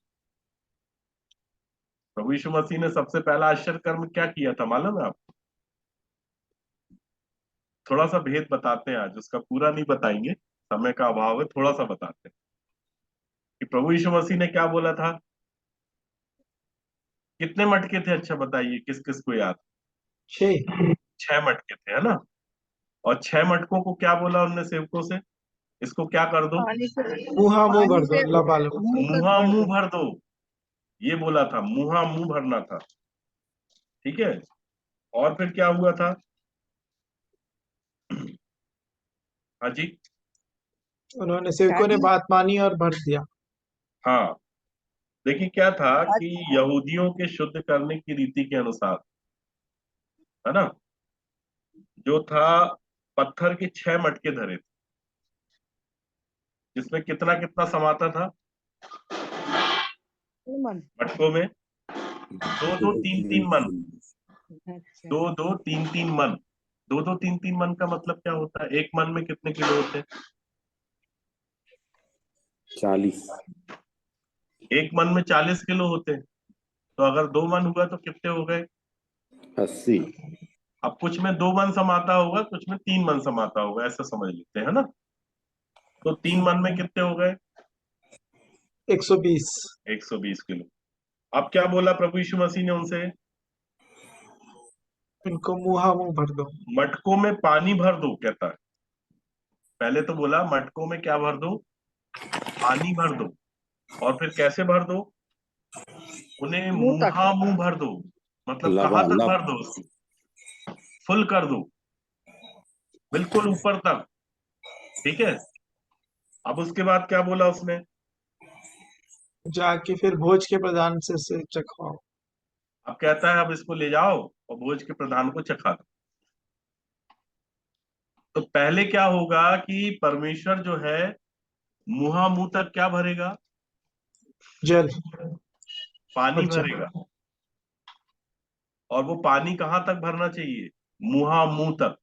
प्रभु यीशु मसीह ने सबसे पहला आश्चर्य कर्म क्या किया था मालूम है आपको? थोड़ा सा भेद बताते हैं आज, उसका पूरा नहीं बताएंगे, समय का अभाव है, थोड़ा सा बताते हैं कि प्रभु यीशु मसीह ने क्या बोला था? कितने मटके थे? अच्छा बताइए, किस किस को याद? 6। 6 मटके थे, है ना? और 6 मटकों को क्या बोला उनने सेवकों से? इसको क्या कर दो? पानी से मुहा मुंह पानी भर दो, से लबालब। मुंह तक मुहा भर मुंह दो। भर दो, ये बोला था, मुहा मुंह भरना था। ठीक है। और फिर क्या हुआ था? हाँ जी। उन्होंने सेवकों ने शादी बात मानी और भर दिया। हाँ, देखिए क्या था कि शादी यहूदियों के शुद्ध करने की रीति के अनुसार, है ना, जो था, पत्थर के 6 मटके धरे थे, जिसमें कितना कितना समाता था मन। मटकों में? दो दो तीन तीन मन। अच्छा, दो दो तीन तीन मन। दो दो तीन तीन मन का मतलब क्या होता है? एक मन में कितने किलो होते हैं? 40। एक मन में 40 किलो होते हैं। तो अगर 2 मन हुआ तो कितने हो गए? 80। अब कुछ में 2 मन समाता होगा, कुछ में 3 मन समाता होगा, ऐसा समझ लेते हैं, है ना? तो 3 मन में कितने हो गए? 120। 120 किलो। अब क्या बोला प्रभु यीशु मसीह ने उनसे? इनको मुहा मुंह भर दो। मटकों में पानी भर दो, कहता है। पहले तो बोला मटकों में क्या भर दो? पानी भर दो। और फिर कैसे भर दो? उन्हें मुंह तक। मुहा मुंह भर दो। मतलब कहाँ तक लबालब। भर दो उसको? फुल कर दो, बिल्कुल ऊपर तक। ठीक है। अब उसके बाद क्या बोला उसने? जाके फिर भोज के प्रधान से चखवाओ। अब कहता है अब इसको ले जाओ और भोज के प्रधान को चखा दो। तो पहले क्या होगा कि परमेश्वर जो है मुहा मुंह तक क्या भरेगा? जल पानी और जल। भरेगा। और वो पानी कहाँ तक भरना चाहिए? मुहा मुंह तक।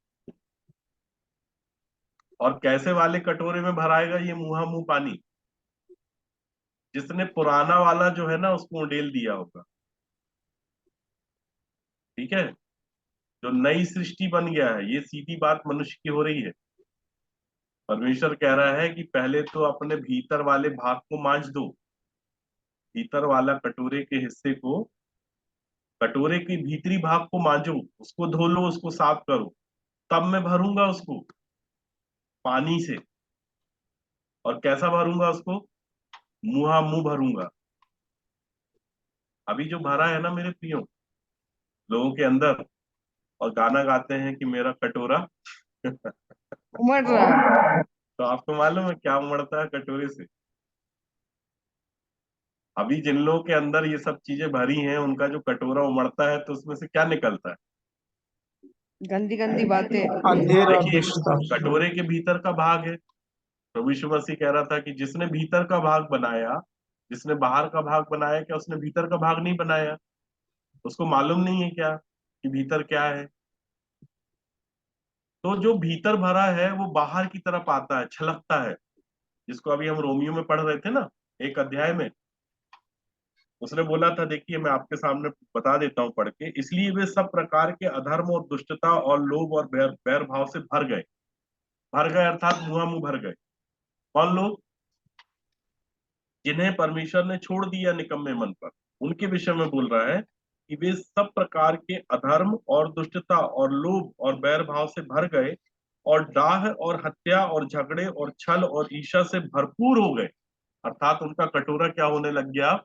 और कैसे वाले कटोरे में भराएगा ये मुहा मुंह पानी? जिसने पुराना वाला जो है ना उसको उंडेल दिया होगा। ठीक है। जो नई सृष्टि बन गया है, ये सीधी बात मनुष्य की हो रही है। परमेश्वर कह रहा है कि पहले तो अपने भीतर वाले भाग को मांज दो। भीतर वाला कटोरे के हिस्से को, कटोरे के भीतरी भाग को मांजो, उसको धो लो, उसको साफ करो। तब मैं भरूंगा उसको पानी से। और कैसा भरूंगा उसको? मुहा मुंह भरूंगा। अभी जो भरा है ना मेरे प्रियो, लोगों के अंदर, और गाना गाते हैं कि मेरा कटोरा उमड़ रहा है। तो आपको मालूम है क्या उमड़ता है कटोरे से? अभी जिन लोगों के अंदर ये सब चीजें भरी हैं, उनका जो कटोरा उमड़ता है तो उसमें से क्या निकलता है? गंदी गंदी बातें। अंधेर और देखिए, दुष्टता। कटोरे के भीतर का भाग है। प्रभु यीशु मसीह कह रहा था कि जिसने भीतर का भाग बनाया, जिसने बाहर का भाग बनाया, क्या उसने भीतर का भाग नहीं बनाया? उसको मालूम नहीं है क्या कि भीतर क्या है? तो जो भीतर भरा है वो बाहर की तरफ आता है, छलकता है। जिसको अभी हम रोमियो में पढ़ रहे थे ना, एक अध्याय में, उसने बोला था, देखिए मैं आपके सामने बता देता हूँ पढ़ के, इसलिए वे सब प्रकार के अधर्म और दुष्टता और लोभ और बैर बैर भाव से भर गए। भर गए अर्थात मुंह मुंह भर गए। कौन लोग? जिन्हें परमेश्वर ने छोड़ दिया निकम्मे मन पर, उनके विषय में बोल रहा है कि वे सब प्रकार के अधर्म और दुष्टता और लोभ और बैर भाव से भर गए, और डाह और हत्या और झगड़े और छल और ईर्ष्या से भरपूर हो गए। अर्थात उनका कटोरा क्या होने लग गया?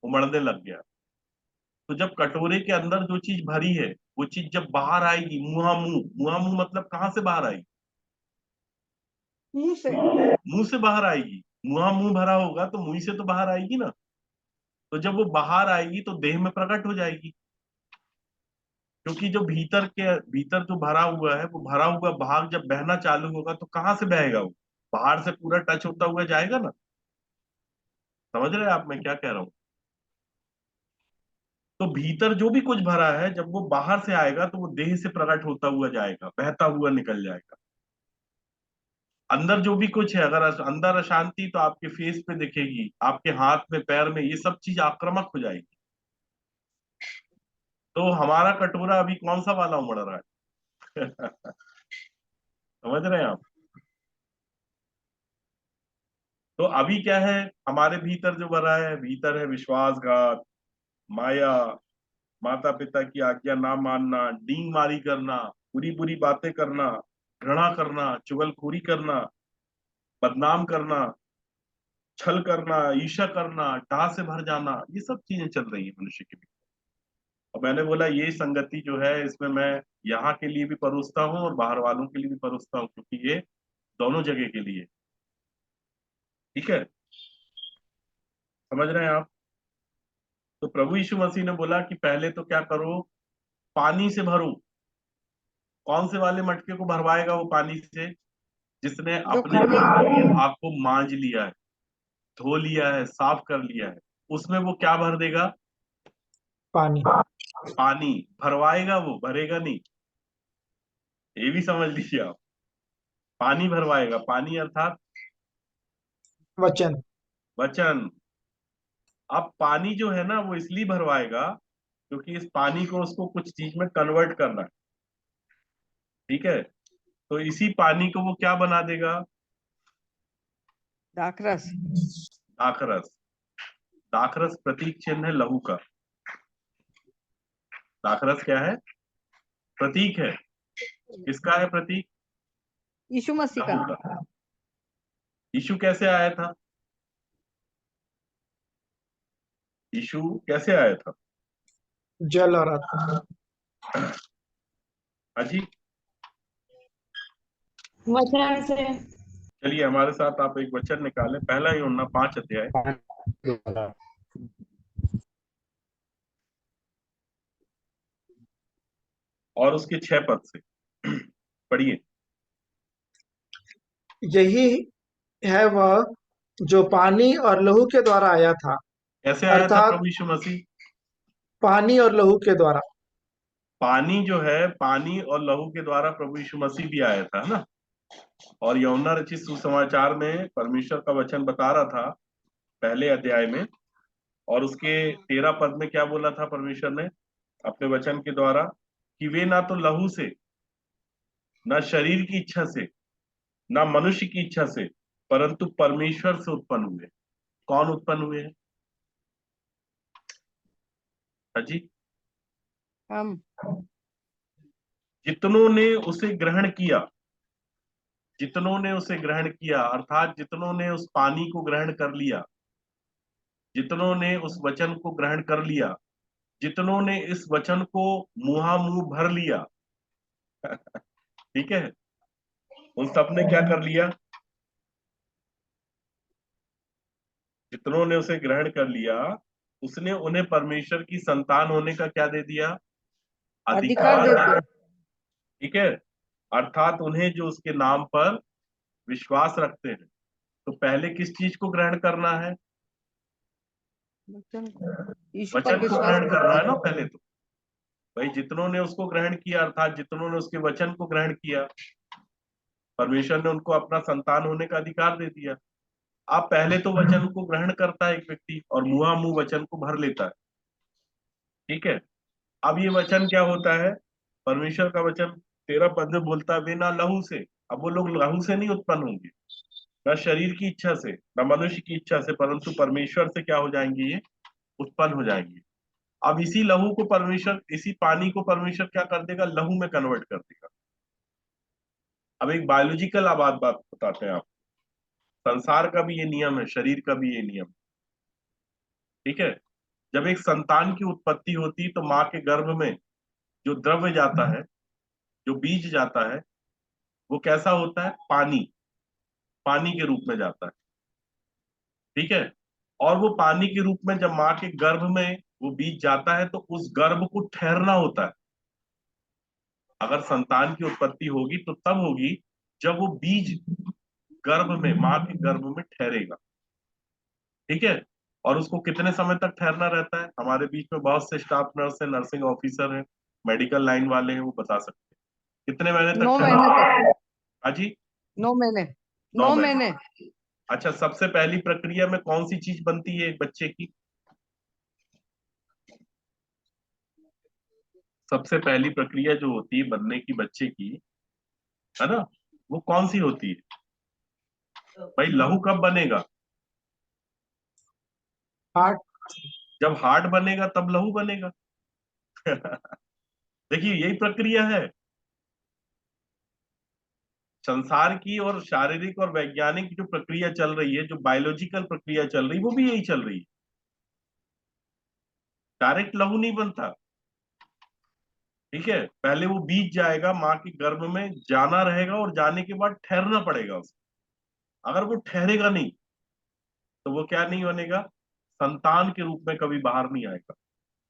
उमड़ने लग गया। तो जब कटोरे के अंदर जो चीज भरी है, वो चीज जब बाहर आएगी, मुहा मुंह, मुहा मुंह मतलब कहाँ से बाहर आएगी? मुंह से। मुंह से बाहर आएगी। मुहा मुंह भरा होगा तो मुंह से तो बाहर आएगी ना। तो जब वो बाहर आएगी तो देह में प्रकट हो जाएगी। क्योंकि जो भीतर जो भरा हुआ है, वो भरा हुआ भाग जब बहना चालू होगा तो कहाँ से बहेगा वो? बाहर से पूरा टच होता हुआ जाएगा ना। समझ रहे हैं आप मैं क्या कह रहा हूँ? तो भीतर जो भी कुछ भरा है, जब वो बाहर से आएगा तो वो देह से प्रकट होता हुआ जाएगा, बहता हुआ निकल जाएगा। अंदर जो भी कुछ है, अगर अंदर अशांति, तो आपके फेस पे दिखेगी, आपके हाथ में, पैर में, ये सब चीज आक्रामक हो जाएगी। तो हमारा कटोरा अभी कौन सा वाला उमड़ रहा है? समझ रहे हैं आप? तो अभी क्या है, हमारे भीतर जो भरा है, भीतर है विश्वासघात, माया, माता पिता की आज्ञा ना मानना, डींग मारी करना, बुरी बुरी बातें करना, घृणा करना, चुगलखोरी करना, बदनाम करना, छल करना, ईर्ष्या करना, डाह से भर जाना, ये सब चीजें चल रही है मनुष्य के भीतर। और मैंने बोला ये संगति जो है, इसमें मैं यहाँ के लिए भी परोसता हूँ और बाहर वालों के लिए भी परोसता हूँ, क्योंकि ये दोनों जगह के लिए। ठीक है, समझ रहे हैं आप? तो प्रभु यीशु मसीह ने बोला कि पहले तो क्या करो, पानी से भरो। कौन से वाले मटके को भरवाएगा वो पानी से? जिसने जो अपने खाली आंख को मांज लिया है, धो लिया है, साफ कर लिया है, उसमें वो क्या भर देगा? पानी। पानी भरवाएगा, वो भरेगा नहीं। ये भी समझ लीजिए आप, पानी भरवाएगा। पानी अर्थात वचन। वचन। अब पानी जो है ना, वो इसलिए भरवाएगा क्योंकि इस पानी को उसको कुछ चीज में कन्वर्ट करना है। ठीक है, तो इसी पानी को वो क्या बना देगा? दाखरस। दाखरस। दाखरस प्रतीक चिन्ह है लहू का। दाखरस क्या है? प्रतीक है। किसका है प्रतीक? यीशु मसीह का। लहू का। यीशु कैसे आया था? यीशु कैसे आया था? जल और आत्मा। अजी, वचन से। चलिए हमारे साथ आप एक वचन निकालें, पहला यूहन्ना 5 अध्याय और उसके 6 पद से पढ़िए। यही है वह जो पानी और लहू के द्वारा आया था, कैसे आया था अर्थात प्रभु यीशु मसीह? पानी और लहू के द्वारा। पानी जो है, पानी और लहू के द्वारा प्रभु यीशु मसीह भी आया था, है ना? और यूहन्ना रचित सुसमाचार में परमेश्वर का वचन बता रहा था पहले अध्याय में, और उसके 13 पद में क्या बोला था परमेश्वर ने अपने वचन के द्वारा? कि वे ना तो लहू से, ना शरीर की इच्छा से, ना मनुष्य की इच्छा से, परंतु परमेश्वर से उत्पन्न हुए। कौन उत्पन्न हुए हैं? जी, हम। जितनों ने उसे ग्रहण किया। जितनों ने उसे ग्रहण किया अर्थात जितनों ने उस पानी को ग्रहण कर लिया, जितनों ने उस वचन को ग्रहण कर लिया, जितनों ने इस वचन को मुंह भर लिया ठीक है, उन सब ने क्या कर लिया? जितनों ने उसे ग्रहण कर लिया, उसने उन्हें परमेश्वर की संतान होने का क्या दे दिया? अधिकार दे दिया। ठीक है, अर्थात उन्हें जो उसके नाम पर विश्वास रखते हैं। तो पहले किस चीज को ग्रहण करना है? वचन यीशु पर वचन को विश्वास ग्रहण करना करना। है ना पहले तो। भाई जितनों ने उसको ग्रहण किया अर्थात जितनों ने उसके वचन को ग्रहण किया, परमेश्वर ने उनको अपना संतान होने का अधिकार दे दिया। अब पहले तो वचन को ग्रहण करता है एक व्यक्ति और मुंह वचन को भर लेता है। ठीक है, अब ये वचन क्या होता है? परमेश्वर का वचन 13 पद में बोलता है वे ना लहू से। अब वो लोग लहू से नहीं उत्पन्न होंगे, न शरीर की इच्छा से, न मनुष्य की इच्छा से, परंतु परमेश्वर से क्या हो जाएंगे? ये उत्पन्न हो जाएंगे। अब इसी लहू को परमेश्वर, इसी पानी को परमेश्वर क्या कर देगा? लहू में कन्वर्ट कर देगा। अब एक बायोलॉजिकल बात बताते हैं आप। संसार का भी ये नियम है, शरीर का भी ये नियम। ठीक है, जब एक संतान की उत्पत्ति होती है तो माँ के गर्भ में जो द्रव्य जाता है, जो बीज जाता है, वो कैसा होता है? पानी। पानी के रूप में जाता है। ठीक है, और वो पानी के रूप में जब माँ के गर्भ में वो बीज जाता है तो उस गर्भ को ठहरना होता है। अगर संतान की उत्पत्ति होगी तो तब होगी जब वो बीज गर्भ में, माँ के गर्भ में ठहरेगा। ठीक है, और उसको कितने समय तक ठहरना रहता है? हमारे बीच में बहुत से स्टाफ नर्स है, नर्सिंग ऑफिसर है, मेडिकल लाइन वाले हैं, वो बता सकते हैं कितने महीने तक 9 ठहरना महीने है। तक। हाँ जी, 9 महीने। 9 9 महीने। महीने। अच्छा, सबसे पहली प्रक्रिया में कौन सी चीज बनती है एक बच्चे की? सबसे पहली प्रक्रिया जो होती है बनने की बच्चे की, है ना, वो कौन सी होती है? भाई लहू कब बनेगा? हार्ट। जब हार्ट बनेगा तब लहू बनेगा। देखिए यही प्रक्रिया है संसार की, और शारीरिक और वैज्ञानिक जो प्रक्रिया चल रही है, जो बायोलॉजिकल प्रक्रिया चल रही है, वो भी यही चल रही है। डायरेक्ट लहू नहीं बनता। ठीक है, पहले वो बीज जाएगा माँ के गर्भ में, जाना रहेगा, और जाने के बाद ठहरना पड़ेगा उसको। अगर वो ठहरेगा नहीं तो वो क्या नहीं बनेगा, संतान के रूप में कभी बाहर नहीं आएगा,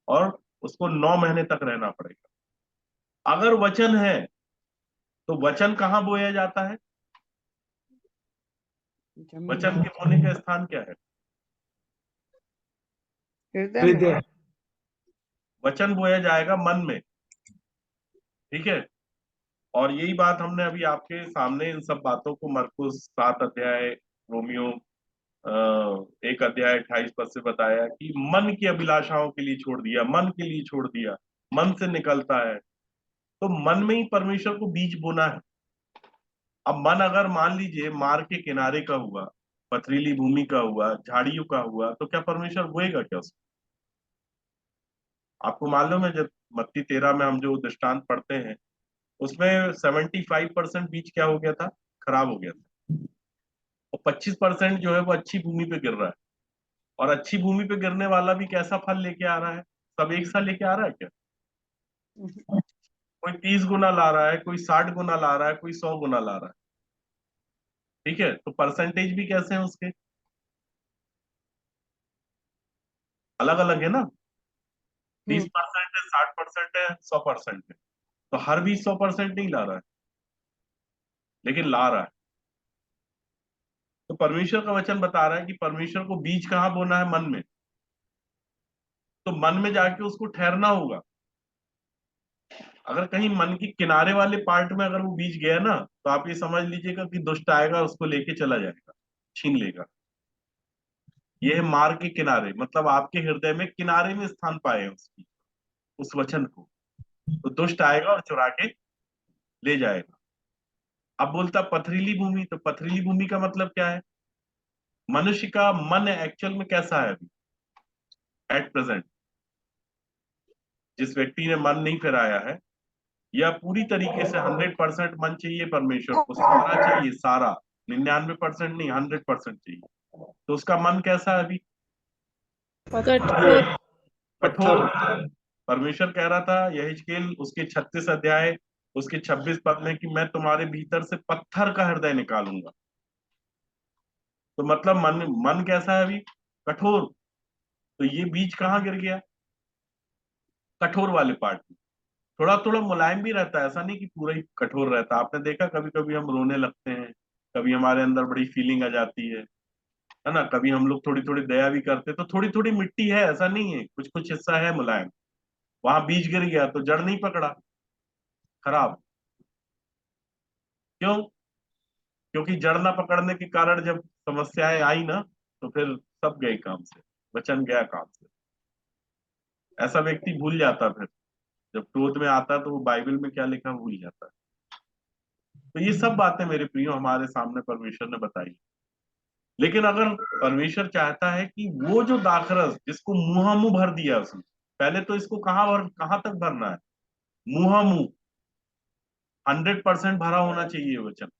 और उसको 9 महीने तक रहना पड़ेगा। अगर वचन है तो वचन कहाँ बोया जाता है? जमीन वचन के बोने का स्थान क्या है? हृदय में। हृदय। वचन बोया जाएगा मन में। ठीक है, और यही बात हमने अभी आपके सामने इन सब बातों को मरकुस 7 अध्याय, रोमियो 1 अध्याय 28 पद से बताया कि मन की अभिलाषाओं के लिए छोड़ दिया, मन के लिए छोड़ दिया, मन से निकलता है। तो मन में ही परमेश्वर को बीज बोना है। अब मन अगर मान लीजिए मार्ग के किनारे का हुआ, पथरीली भूमि का हुआ, झाड़ियों का हुआ, तो क्या परमेश्वर बोएगा क्या उसको? आपको मालूम है जब मत्ती 13 में हम जो दृष्टांत पढ़ते हैं, उसमें 75% बीज क्या हो गया था, खराब हो गया था, और 25% जो है वो अच्छी भूमि पे गिर रहा है। और अच्छी भूमि पे गिरने वाला भी कैसा फल लेके आ रहा है? सब एक सा लेके आ रहा है क्या? कोई 30 गुना ला रहा है, कोई 60 गुना ला रहा है, कोई 100 गुना ला रहा है। ठीक है, तो परसेंटेज भी कैसे हैं उसके, अलग अलग है ना। 30% है, 60% है, 100% है। तो हर बीज 100% नहीं ला रहा है, लेकिन ला रहा है। तो परमेश्वर का वचन बता रहा है कि परमेश्वर को बीज कहाँ बोना है, मन में। तो मन में जाके उसको ठहरना होगा। अगर कहीं मन के किनारे वाले पार्ट में अगर वो बीज गया ना, तो आप ये समझ लीजिएगा कि दुष्ट आएगा, उसको लेके चला जाएगा, छीन लेगा। ये है मार्ग के किनारे, मतलब आपके हृदय में किनारे में स्थान पाए हैं उसकी, उस वचन को। तो दुष्ट आएगा और चुरा के ले जाएगा। अब बोलता पथरीली भूमि, तो पथरीली भूमि का मतलब क्या है? मनुष्य का मन एक्चुअल में कैसा है अभी, एट प्रेजेंट? जिस व्यक्ति ने मन नहीं फिराया है, या पूरी तरीके से 100% मन चाहिए परमेश्वर को, सारा चाहिए, सारा, 99% नहीं, 100% चाहिए, तो उसका मन कैसा है अभी? कठोर। कठोर। परमेश्वर कह रहा था यहेजकेल उसके 36 अध्याय उसके 26 पद में कि मैं तुम्हारे भीतर से पत्थर का हृदय निकालूंगा। तो मतलब मन मन कैसा है अभी? कठोर। तो ये बीज कहाँ गिर गया? कठोर वाले पार्ट में। थोड़ा थोड़ा मुलायम भी रहता है, ऐसा नहीं कि पूरा ही कठोर रहता। आपने देखा कभी कभी हम रोने लगते हैं, कभी हमारे अंदर बड़ी फीलिंग आ जाती है ना, कभी हम लोग थोड़ी थोड़ी दया भी करते हैं, तो थोड़ी थोड़ी मिट्टी है, ऐसा नहीं है, कुछ कुछ हिस्सा है मुलायम। वहां बीज गिर गया तो जड़ नहीं पकड़ा, खराब। क्यों? क्योंकि जड़ ना पकड़ने के कारण जब समस्याएं आई ना, तो फिर सब गए काम से, वचन गया काम से। ऐसा व्यक्ति भूल जाता, फिर जब क्रोध में आता है तो वो बाइबल में क्या लिखा भूल जाता है। तो ये सब बातें मेरे प्रियो हमारे सामने परमेश्वर ने बताई। लेकिन अगर परमेश्वर चाहता है कि वो जो दाखरस जिसको मुंहा मुंह भर दिया उसने, पहले तो इसको कहाँ तक भरना है? मुंहा मुंह 100% भरा होना चाहिए वचन।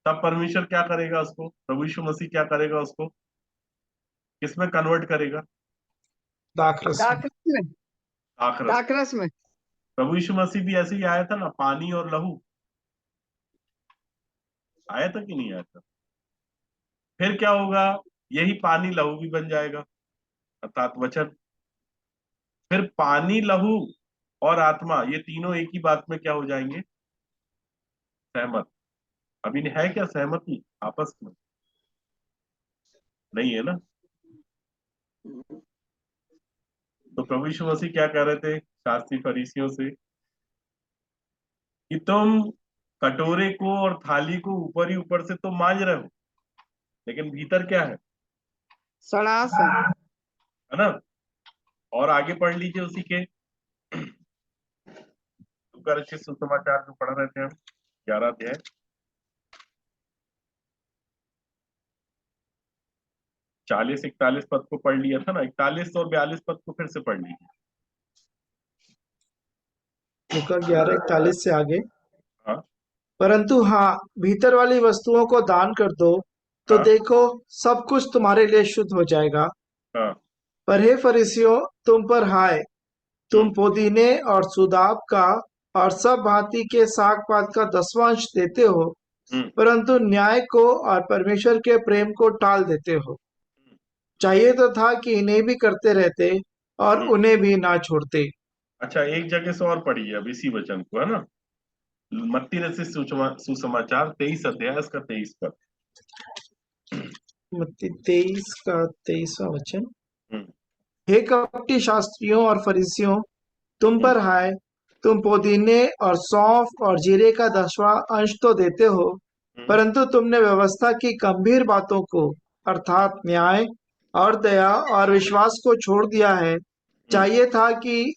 तब परमेश्वर क्या करेगा उसको, प्रभु यीशु मसीह क्या करेगा उसको, किसमें कन्वर्ट करेगा? दाखरस। दाखरस में। दाखरस। दाखरस में। प्रभु यीशु मसीह भी ऐसे ही आया था ना, पानी और लहू। आया था कि नहीं आया था? फिर क्या होगा? यही पानी लहू भी बन जाएगा, अर्थात वचन। फिर पानी, लहू और आत्मा, ये तीनों एक ही बात में क्या हो जाएंगे? सहमत। अभी है क्या सहमति आपस में? नहीं है ना। तो प्रभु यीशु मसीह क्या कह रहे थे शास्त्री फरीसियों से, कि तुम कटोरे को और थाली को ऊपर ही ऊपर से तो मांज रहे हो, लेकिन भीतर क्या सड़ास है। है ना। और आगे पढ़ लीजिए उसी के लूका रचित सुसमाचार जो पढ़ रहे थे हम, 11 अध्याय, 4 40-41 पद को पढ़ लिया था ना, 41 और 42 पद को फिर से पढ़ लीजिए। लूका 11:41 से आगे। हाँ परंतु हाँ, भीतर वाली वस्तुओं को दान कर दो, तो हाँ देखो सब कुछ तुम्हारे लिए शुद्ध हो जाएगा। हाँ। पर हे फरीसियों, तुम पर हाय, तुम पुदीने और सुदाब का और सब भांति के साग पात का 10वां अंश देते हो, हम्म परंतु न्याय को और परमेश्वर के प्रेम को टाल देते हो। चाहिए तो था कि इन्हें भी करते रहते और हम्म। उन्हें भी ना छोड़ते। अच्छा, एक जगह से और पढ़िए अब इसी वचन को, है ना। मत्ती रचित सुसमाचार 23 अध्याय इसका 23 पद। मत्ती 23 का 23वां वचन। हम्म हे कपटी शास्त्रियों और फरीसियों, तुम हम्म पर हाय, तुम पुदीने और सौंफ और जीरे का 10वां अंश तो देते हो, हम्म परंतु तुमने व्यवस्था की गंभीर बातों को अर्थात न्याय और दया और विश्वास को छोड़ दिया है। हम्म चाहिए था कि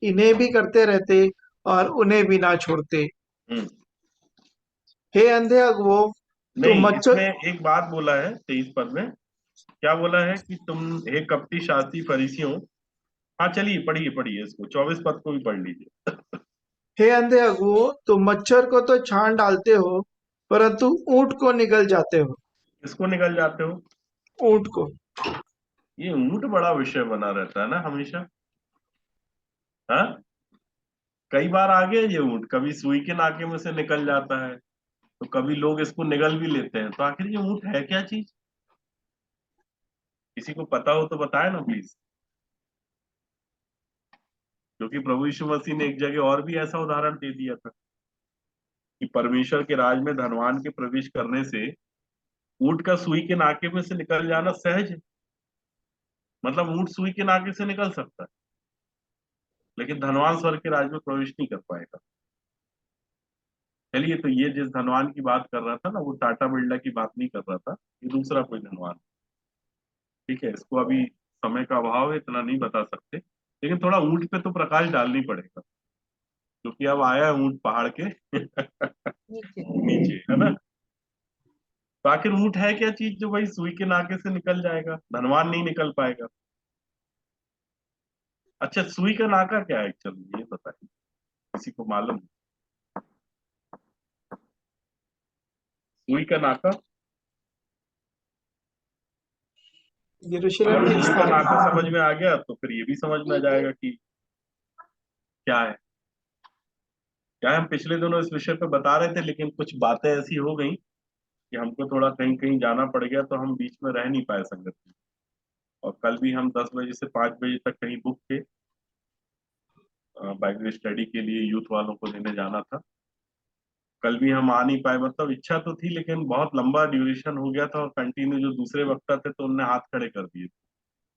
इन्हें भी करते रहते और उन्हें भी ना छोड़ते। हम्म। हे अंधे अगुवो, तुम नहीं, मच्छर। इसमें एक बात बोला है 23 पद में, क्या बोला है कि तुम हे कपटी शास्त्री फरीसियों। हाँ चलिए पढ़िए पढ़िए इसको, 24 पद को भी पढ़ लीजिए। हे अंधे अगुवो, तुम मच्छर को तो छान डालते हो, परंतु ऊंट को निगल जाते हो। किसको निकल जाते हो? ऊंट को। ये ऊंट बड़ा विषय बना रहता है ना हमेशा। हाँ, कई बार आ गया ये ऊंट, कभी सुई के नाके में से निकल जाता है, तो कभी लोग इसको निगल भी लेते हैं। तो आखिर ये ऊंट है क्या चीज? किसी को पता हो तो बताए ना प्लीज। क्योंकि प्रभु यीशु मसीह ने एक जगह और भी ऐसा उदाहरण दे दिया था कि परमेश्वर के राज में धनवान के प्रवेश करने से ऊंट का सुई के नाके में से निकल जाना सहज है। मतलब ऊंट सुई के नाके से निकल सकता है, लेकिन धनवान स्वर्ग के राज में प्रवेश नहीं कर पाएगा। चलिए, तो ये जिस धनवान की बात कर रहा था ना, वो टाटा बिरला की बात नहीं कर रहा था, ये दूसरा कोई धनवान। ठीक है, इसको अभी समय का अभाव है, इतना नहीं बता सकते, लेकिन थोड़ा ऊंट पे तो प्रकाश डालनी पड़ेगा, क्योंकि अब आया है ऊंट पहाड़ के नीचे। नीचे, है ना। तो आखिर ऊंट है क्या चीज जो भाई सुई के नाके से निकल जाएगा, धनवान नहीं निकल पाएगा? अच्छा, सुई का नाका क्या है एक्चुअली, ये बताइए, किसी को मालूम? सुई का नाका, यरूशलेम अगर की सुई का स्थान। नाका समझ में आ गया तो फिर ये भी समझ में आ जाएगा कि क्या है। क्या है, हम पिछले दिनों इस विषय पे बता रहे थे, लेकिन कुछ बातें ऐसी हो गई कि हमको थोड़ा कहीं कहीं जाना पड़ गया, तो हम बीच में रह नहीं पाए संगत में। और कल भी हम 10 बजे से 5 बजे तक कहीं बुक थे, बाइबल स्टडी के लिए यूथ वालों को लेने जाना था। कल भी हम आ नहीं पाए, मतलब इच्छा तो थी, लेकिन बहुत लंबा ड्यूरेशन हो गया था, और कंटिन्यू जो दूसरे वक्ता थे तो उनने हाथ खड़े कर दिए,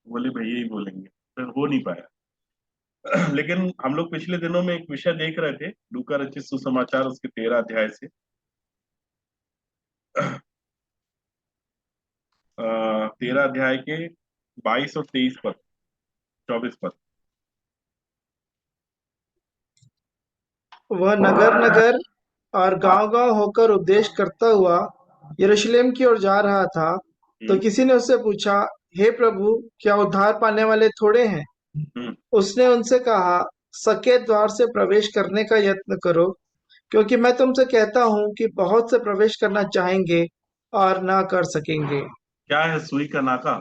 बोले भैया ही बोलेंगे, फिर हो नहीं पाया। लेकिन हम लोग पिछले दिनों में एक विषय देख रहे थे, लूका रचित सुसमाचार उसके 13 अध्याय से 13 अध्याय के 22 और 23 पद, 24 पद। वह नगर नगर और हाँ। गांव गांव होकर उपदेश करता हुआ यरूशलेम की ओर जा रहा था। तो हम्म किसी ने उससे पूछा, हे प्रभु, क्या उद्धार पाने वाले थोड़े हैं? हम्म। उसने उनसे कहा, सके द्वार से प्रवेश करने का यत्न करो, क्योंकि मैं तुमसे कहता हूँ कि बहुत से प्रवेश करना चाहेंगे और ना कर सकेंगे। क्या है सुई का नाका?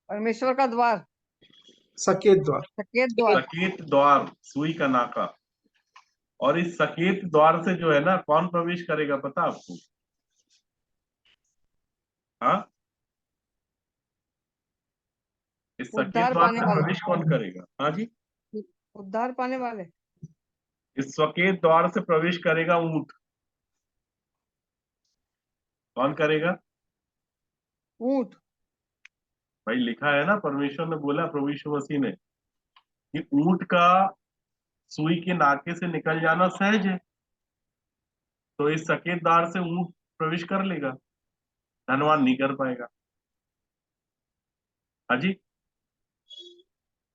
परमेश्वर का द्वार, सकेत द्वार। सकेत द्वार। सकेत द्वार, सुई का नाका। और इस सकेत द्वार से जो है ना, कौन प्रवेश करेगा पता आपको? हाँ, इस सकेत उद्धार द्वार पाने से वाले, प्रवेश कौन करेगा? हाँ जी। उद्धार पाने वाले। इस सकेत द्वार से प्रवेश करेगा ऊंट। कौन करेगा? ऊंट। भाई लिखा है ना, परमेश्वर ने बोला, प्रभु यीशु मसीह ने, कि ऊंट का सुई के नाके से निकल जाना सहज है। तो इस सकेत द्वार से ऊंट प्रवेश कर लेगा, धनवान नहीं कर पाएगा। हाँ जी।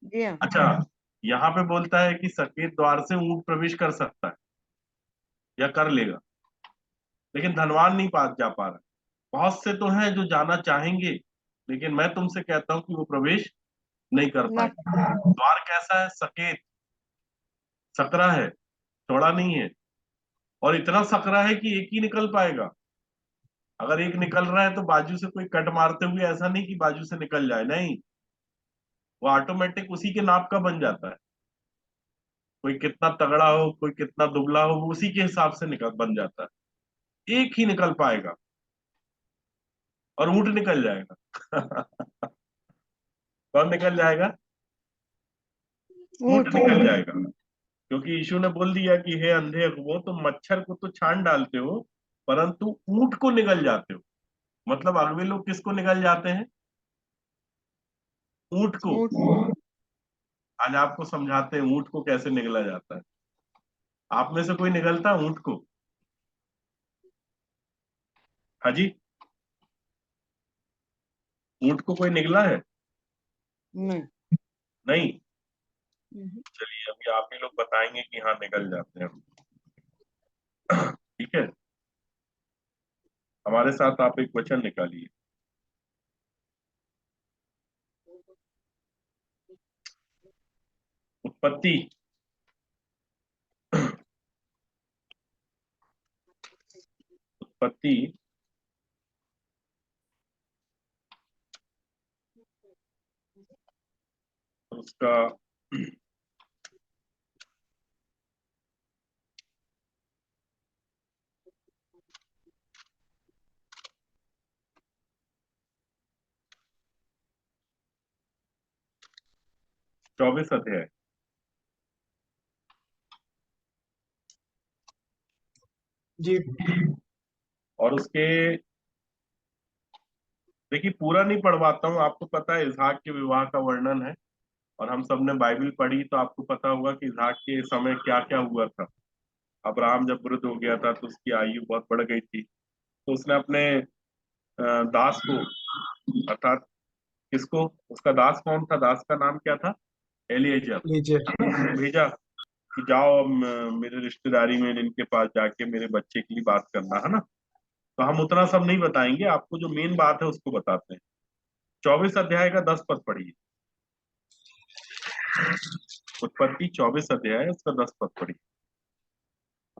जी हाँ। अच्छा, यहाँ पे बोलता है कि सकेत द्वार से ऊंट प्रवेश कर सकता है या कर लेगा, लेकिन धनवान नहीं पास जा पा रहा। बहुत से तो हैं जो जाना चाहेंगे, लेकिन मैं तुमसे कहता हूं कि वो प्रवेश नहीं कर ना पाए। द्वार कैसा है? सकेत, सकरा है, चौड़ा नहीं है। और इतना सकरा है कि एक ही निकल पाएगा। अगर एक निकल रहा है तो बाजू से कोई कट मारते हुए ऐसा नहीं कि बाजू से निकल जाए, नहीं, वो ऑटोमेटिक उसी के नाप का बन जाता है। कोई कितना तगड़ा हो, कोई कितना दुबला हो, वो उसी के हिसाब से निकल बन जाता है। एक ही निकल पाएगा और ऊंट निकल जाएगा। कौन निकल जाएगा? ऊंट ऊंट। निकल जाएगा। क्योंकि यीशु ने बोल दिया कि हे अंधे अगुवो, तुम मच्छर को तो छान डालते हो परंतु ऊंट को निगल जाते हो। मतलब अगवे लोग किसको निगल जाते हैं? ऊंट को। ऊंट। आज आपको समझाते हैं ऊंट को कैसे निगला जाता है। आप में से कोई निगलता है ऊंट को? हाँ जी, ऊंट को कोई निगला है? नहीं। नहीं। हम्म। चलिए अभी आप ही लोग बताएंगे कि हाँ निगल जाते हैं। ठीक है, हमारे साथ आप एक वचन निकालिए। उत्पत्ति, उत्पत्ति उसका 24 अध्याय। जी। और उसके, देखिए पूरा नहीं पढ़वाता हूँ, आपको पता है इसहाक के विवाह का वर्णन है। और हम सबने बाइबल पढ़ी तो आपको पता होगा कि इसहाक के समय क्या क्या हुआ था। अब्राहम जब वृद्ध हो गया था तो उसकी आयु बहुत बढ़ गई थी, तो उसने अपने दास को, अर्थात किसको, उसका दास कौन था? दास का नाम क्या था? एलिएजर। लीजिए। भेजा कि जाओ अब मेरे रिश्तेदारी में इनके पास जाके मेरे बच्चे के लिए बात करना है ना। तो हम उतना सब नहीं बताएंगे, आपको जो मेन बात है उसको बताते हैं। 24 अध्याय का 10 पद पढ़िए। उत्पत्ति 24 अध्याय है, उसका 10 पद पढ़िए।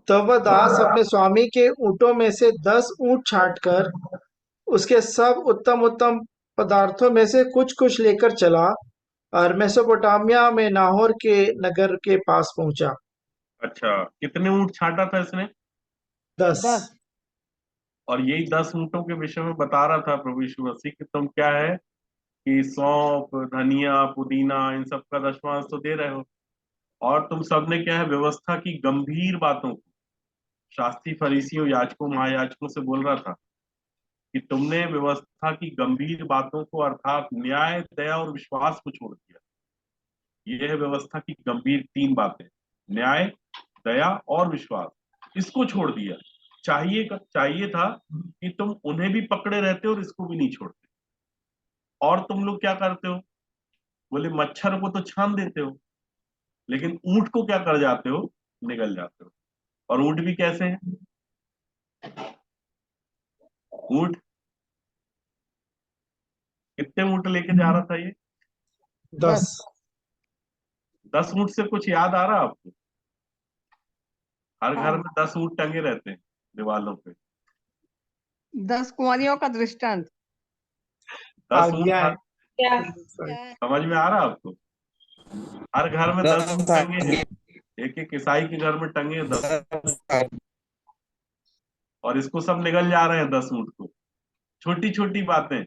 तब वह दास अपने स्वामी के ऊँटों में से 10 ऊँट छांटकर उसके सब उत्तम उत्तम पदार्थों में से कुछ कुछ लेकर चला और मेसोपोटामिया में नाहोर के नगर के पास पहुंचा। अच्छा, कितने ऊंट छांटा था इसने? 10। 10। और यही 10 ऊंटों के विषय में बता रहा था प्रभु यीशु मसीह कि तुम क्या है कि सौंफ, धनिया, पुदीना, इन सब का दशमांश तो दे रहे हो। और तुम सबने क्या है, व्यवस्था की गंभीर बातों को शास्त्री, फरीसियों, याजकों, महायाजकों से बोल रहा था कि तुमने व्यवस्था की गंभीर बातों को, अर्थात न्याय, दया और विश्वास को छोड़ दिया। यह है व्यवस्था की गंभीर 3 बातें, न्याय, दया और विश्वास। इसको छोड़ दिया। चाहिए था कि तुम उन्हें भी पकड़े रहते और इसको भी नहीं छोड़ते। और तुम लोग क्या करते हो? बोले मच्छर को तो छान देते हो, लेकिन ऊंट को क्या कर जाते हो? निगल जाते हो। और ऊंट भी कैसे हैं? ऊंट, कितने ऊंट लेके जा रहा था ये? 10। 10 ऊंट से कुछ याद आ रहा आपको? हर घर हाँ, में 10 ऊंट टंगे रहते हैं दीवालों पे। 10 कुंवारियों का दृष्टांत। 10 ऊंट आज्ञा है। क्या? समझ में आ रहा आपको? हर घर में 10 ऊंट टंगे हैं। एक एक ईसाई के घर में टंगे हैं 10 ऊंट। और इसको सब निगल जा रहे हैं 10 ऊंट को। छोटी छोटी बातें,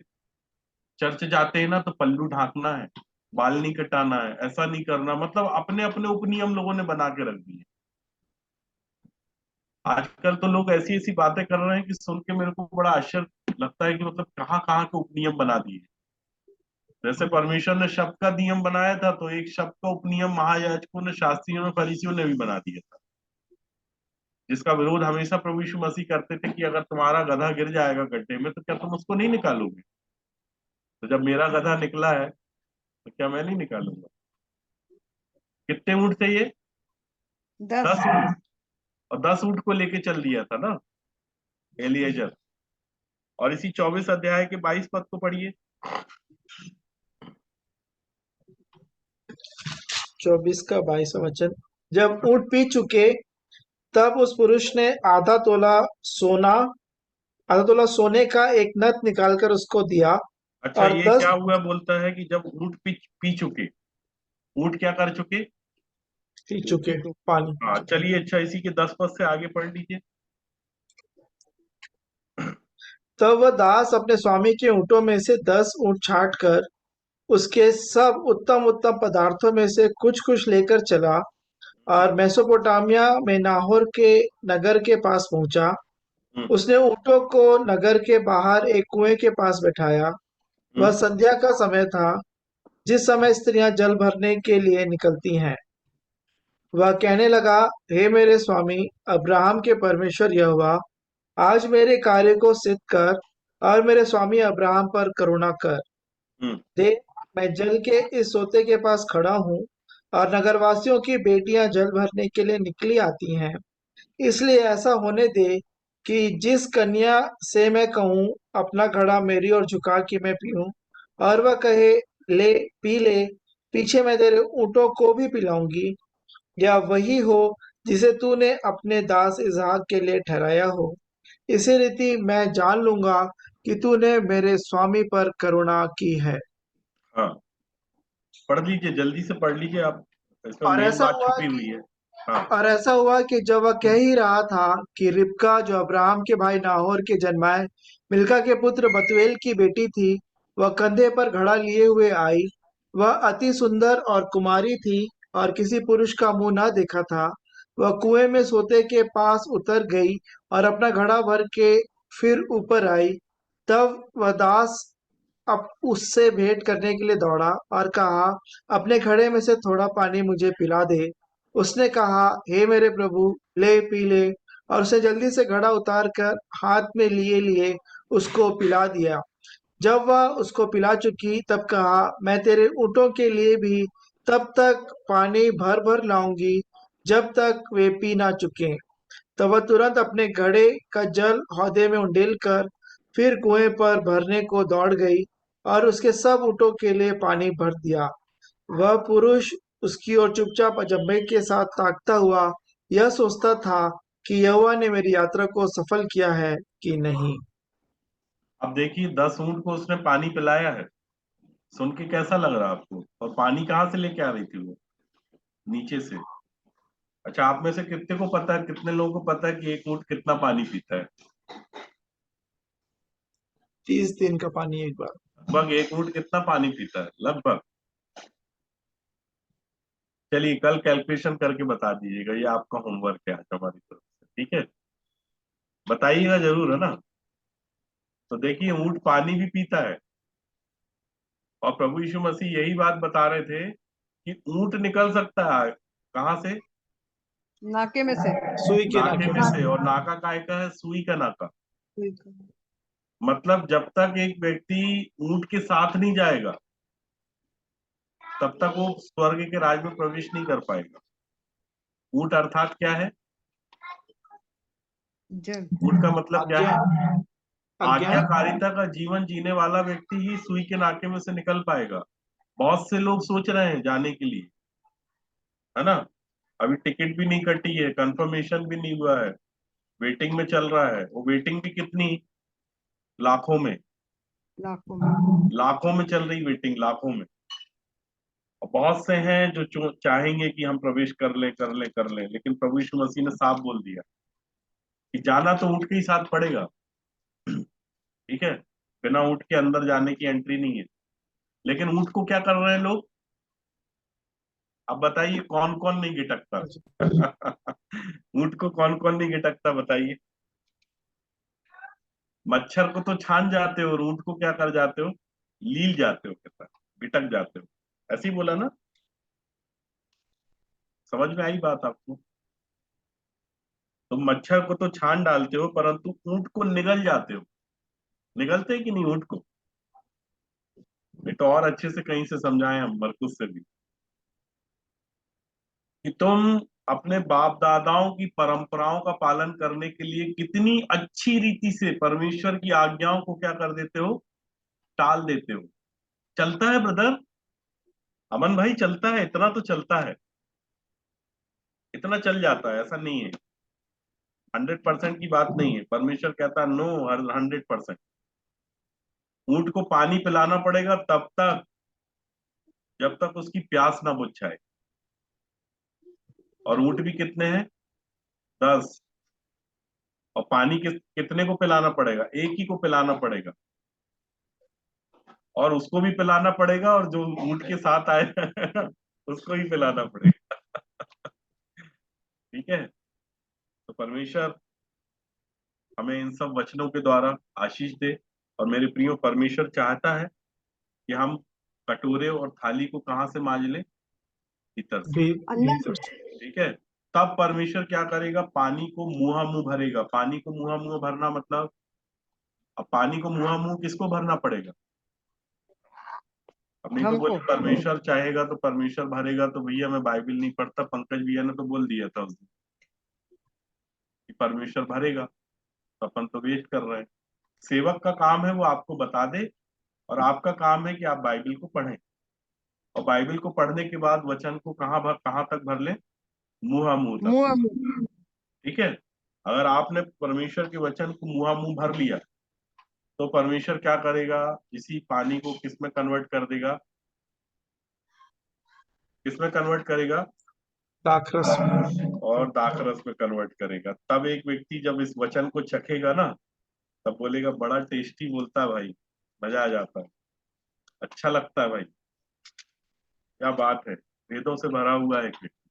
चर्च जाते हैं ना तो पल्लू ढांकना है, बाल नहीं कटाना है, ऐसा नहीं करना, मतलब अपने अपने उपनियम लोगों ने बना के रख दिए। आजकल तो लोग ऐसी ऐसी बातें कर रहे हैं कि सुन के मेरे को बड़ा आश्चर्य लगता है कि मतलब कहाँ कहाँ के उपनियम बना दिए। जैसे परमेश्वर ने शब्द का नियम बनाया था तो एक शब्द का उपनियम महायाजकों ने, शास्त्रियों ने, फरीसियों ने भी बना दिया था, जिसका विरोध हमेशा प्रभु यीशु मसीह करते थे कि अगर तुम्हारा गधा गिर जाएगा गड्ढे में तो क्या तुम उसको नहीं निकालोगे? तो जब मेरा गधा निकला है तो क्या मैं नहीं निकालूंगा? कितने ऊंट थे ये? 10। 10 ऊंट। और 10 ऊंट को लेके चल दिया था ना एलिएजर। और इसी 24 अध्याय के 22 पद को पढ़िए। चौबीस का 22वां वचन। जब ऊँट पी चुके, तब उस पुरुष ने आधा तोला सोने का एक नत निकालकर उसको दिया अच्छा, और ये 10 क्या हुआ? बोलता है कि जब ऊँट पी चुके, ऊँट क्या कर चुके? पी चुके पानी। हाँ चलिए, अच्छा इसी के 10 पद से आगे पढ़ लीजिए। तब वह दास अपने स्वामी के ऊँटों में से 10 ऊँट छाट कर उसके सब उत्तम उत्तम पदार्थों में से कुछ कुछ लेकर चला और मेसोपोटामिया में नाहोर के नगर के पास पहुंचा। हम्म, उसने ऊँटों को नगर के बाहर एक कुएं के पास बैठाया। वह हम्म, संध्या का समय था, जिस समय स्त्रियां जल भरने के लिए निकलती हैं। वह कहने लगा, हे मेरे स्वामी अब्राहम के परमेश्वर यहोवा, आज मेरे कार्य को सिद्ध कर और मेरे स्वामी अब्राहम पर करुणा कर। हम्म, देख, मैं जल के इस सोते के पास खड़ा हूँ और नगरवासियों की बेटियां जल भरने के लिए निकली आती हैं। इसलिए ऐसा होने दे कि जिस कन्या से मैं कहूँ अपना घड़ा मेरी ओर झुका कि मैं पीऊँ, और वह कहे ले पी ले, पीछे मैं तेरे ऊँटों को भी पिलाऊंगी, या वही हो जिसे तूने अपने दास इसहाक के लिए ठहराया हो। इसी रीति मैं जान लूंगा कि तूने मेरे स्वामी पर करुणा की है। हाँ पढ़ लीजिए, जल्दी से पढ़ लीजिए आप, इसमें और मेन ऐसा बात हुआ छुपी हुई कि है। हाँ। और ऐसा हुआ कि जब वह कह ही रहा था कि रिबका, जो अब्राहम के भाई नाहोर के जन्माए मिल्का के पुत्र बतूएल की बेटी थी, वह कंधे पर घड़ा लिए हुए आई। वह अति सुंदर और कुमारी थी और किसी पुरुष का मुंह न देखा था। वह कुएं में सोते के पास उतर गई और अपना घड़ा भर के फिर ऊपर आई। तब वह दास अब उससे भेंट करने के लिए दौड़ा और कहा, अपने घड़े में से थोड़ा पानी मुझे पिला दे। उसने कहा, हे मेरे प्रभु, ले पी ले। और उसे जल्दी से घड़ा उतार कर हाथ में लिए लिए उसको पिला दिया। जब वह उसको पिला चुकी, तब कहा, मैं तेरे ऊँटों के लिए भी तब तक पानी भर भर लाऊंगी जब तक वे पी ना चुके। तब वह तुरंत अपने घड़े का जल हौदे में उंडेल कर फिर कुएं पर भरने को दौड़ गई और उसके सब ऊँटों के लिए पानी भर दिया। वह पुरुष उसकी ओर चुपचाप अचंभे के साथ ताकता हुआ यह सोचता था कि यहोवा ने मेरी यात्रा को सफल किया है कि नहीं। अब देखिए, 10 ऊँट को उसने पानी पिलाया है। सुन के कैसा लग रहा है आपको? और पानी कहाँ से लेके आ रही थी वो? नीचे से। अच्छा, आप में से कितने को पता है, कितने लोगों को पता है कि एक ऊँट कितना पानी पीता है? 30 दिन का पानी एक बार। लगभग एक ऊँट कितना पानी पीता है लगभग? चलिए, कल कैलकुलेशन करके बता दीजिएगा, ये आपका होमवर्क है आज हमारी तरफ से, ठीक है? बताइएगा जरूर, है ना? तो देखिए, ऊँट पानी भी पीता है। और प्रभु यीशु मसीह यही बात बता रहे थे कि ऊँट निकल सकता है कहाँ से? नाके में से। सुई के नाके नाके में में। से। और नाका काय का है? सुई का नाका। ठीक। मतलब जब तक एक व्यक्ति ऊँट के साथ नहीं जाएगा, तब तक वो स्वर्ग के राज में प्रवेश नहीं कर पाएगा। ऊँट अर्थात क्या है? जल। ऊँट का मतलब क्या आज्ञा। है? आज्ञा। आज्ञाकारिता का जीवन जीने वाला व्यक्ति ही सुई के नाके में से निकल पाएगा। बहुत से लोग सोच रहे हैं जाने के लिए, है ना? अभी टिकट भी नहीं कटी है, कंफर्मेशन भी नहीं हुआ है, वेटिंग में चल रहा है। वो वेटिंग भी कितनी? लाखों में। लाखों में। लाखों में चल रही वेटिंग, लाखों में। और बहुत से हैं जो चाहेंगे कि हम प्रवेश कर लें कर लें कर लें, लेकिन प्रभु यीशु मसीह ने साफ बोल दिया कि जाना तो ऊँट के ही साथ पड़ेगा। ठीक है? बिना ऊँट के अंदर जाने की एंट्री नहीं है। लेकिन ऊँट को क्या कर रहे हैं लोग? अब बताइए, कौन कौन नहीं गिटकता? ऊँट को कौन कौन नहीं गिटकता, बताइए? मच्छर को तो छान जाते हो और ऊँट को क्या कर जाते हो? लील जाते हो, कहता गिटक जाते हो। ऐसे ही बोला ना? समझ में आई बात आपको? तुम मच्छर को तो छान डालते हो, परंतु ऊँट को निगल जाते हो। निगलते हैं कि नहीं ऊँट को? ये तो और अच्छे से कहीं से समझाएं हम, मरकुस से भी, कि तुम अपने बाप दादाओं की परंपराओं का पालन करने के लिए कितनी अच्छी रीति से परमेश्वर की आज्ञाओं को क्या कर देते हो? टाल देते हो। चलता है ब्रदर, अमन भाई, चलता है, इतना तो चलता है, इतना चल जाता है, ऐसा नहीं है। 100% की बात नहीं है। परमेश्वर कहता है नो, 100%। ऊंट को पानी पिलाना पड़ेगा तब तक जब तक उसकी प्यास ना बुझ जाए। और ऊंट भी कितने हैं? 10। और पानी कितने को पिलाना पड़ेगा? एक ही को पिलाना पड़ेगा, और उसको भी पिलाना पड़ेगा, और जो ऊंट के साथ आए उसको ही पिलाना पड़ेगा। ठीक है। तो परमेश्वर हमें इन सब वचनों के द्वारा आशीष दे। और मेरे प्रियो, परमेश्वर चाहता है कि हम कटोरे और थाली को कहाँ से मांज लें? भीतर से। अंदर ठीक है। तब परमेश्वर क्या करेगा? पानी को मुंहा मुंह भरेगा। पानी को मुंहा मुंह भरना मतलब, अब पानी को मुंहा मुंह किसको भरना पड़ेगा? अब नहीं तो हमको बोले परमेश्वर चाहेगा तो परमेश्वर भरेगा, तो भैया मैं बाइबल नहीं पढ़ता। पंकज भैया ने तो बोल दिया था उस दिन कि परमेश्वर भरेगा, तो अपन तो वेट कर रहे हैं। सेवक का काम है वो आपको बता दे, और आपका काम है कि आप बाइबल को पढ़ें। और बाइबल को पढ़ने के बाद वचन को कहाँ तक भर लें? मुंहा मुंह मुंह तक। ठीक है। अगर आपने परमेश्वर के वचन को मुंहा मुंह भर लिया, तो परमेश्वर क्या करेगा? इसी पानी को किस में कन्वर्ट कर देगा? किस में कन्वर्ट करेगा? दाखरस और दाखरस में कन्वर्ट करेगा। तब एक व्यक्ति जब इस वचन को चखेगा ना, तब बोलेगा बड़ा टेस्टी बोलता है भाई, मजा आ जाता है, अच्छा लगता है भाई, क्या बात है। वेदों से भरा हुआ है एक व्यक्ति,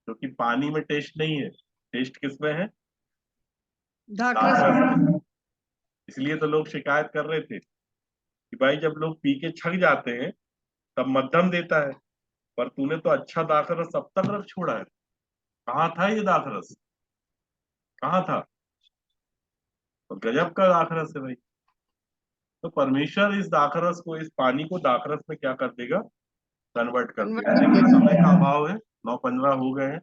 क्योंकि पानी में टेस्ट नहीं है, टेस्ट किसमें है? दाखरस दाखरस में। इसलिए तो लोग शिकायत कर रहे थे कि भाई जब लोग पी के छक जाते हैं तब मध्यम देता है, पर तूने तो अच्छा दाखरस अब तक रख छोड़ा है। कहाँ था ये दाखरस? कहाँ था? तो गजब का दाखरस है भाई। तो परमेश्वर इस दाखरस को, इस पानी को दाखरस में क्या कर देगा? कन्वर्ट कर देगा। कन्वर्ट लेकिन समय का अभाव है, 9:15 हो गए हैं।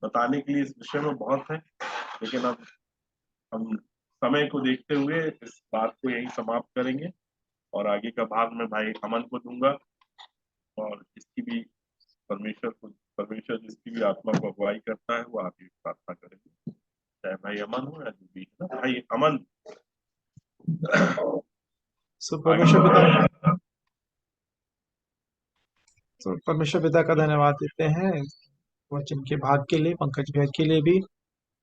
बताने के लिए इस विषय में बहुत है, लेकिन अब हम समय को देखते हुए इस बात को यही समाप्त करेंगे, और आगे का भाग मैं भाई अमन को दूंगा। और जिसकी भी परमेश्वर जिसकी भी आत्मा को अगुवाई करता है वो आगे प्रार्थना करेंगे, चाहे भाई अमन हो या जो भी है ना। भाई अमन परमेश्वर पिता, आगे। परमेश्वर पिता का धन्यवाद देते हैं वचन के भाग के लिए, पंकज भाई के लिए भी।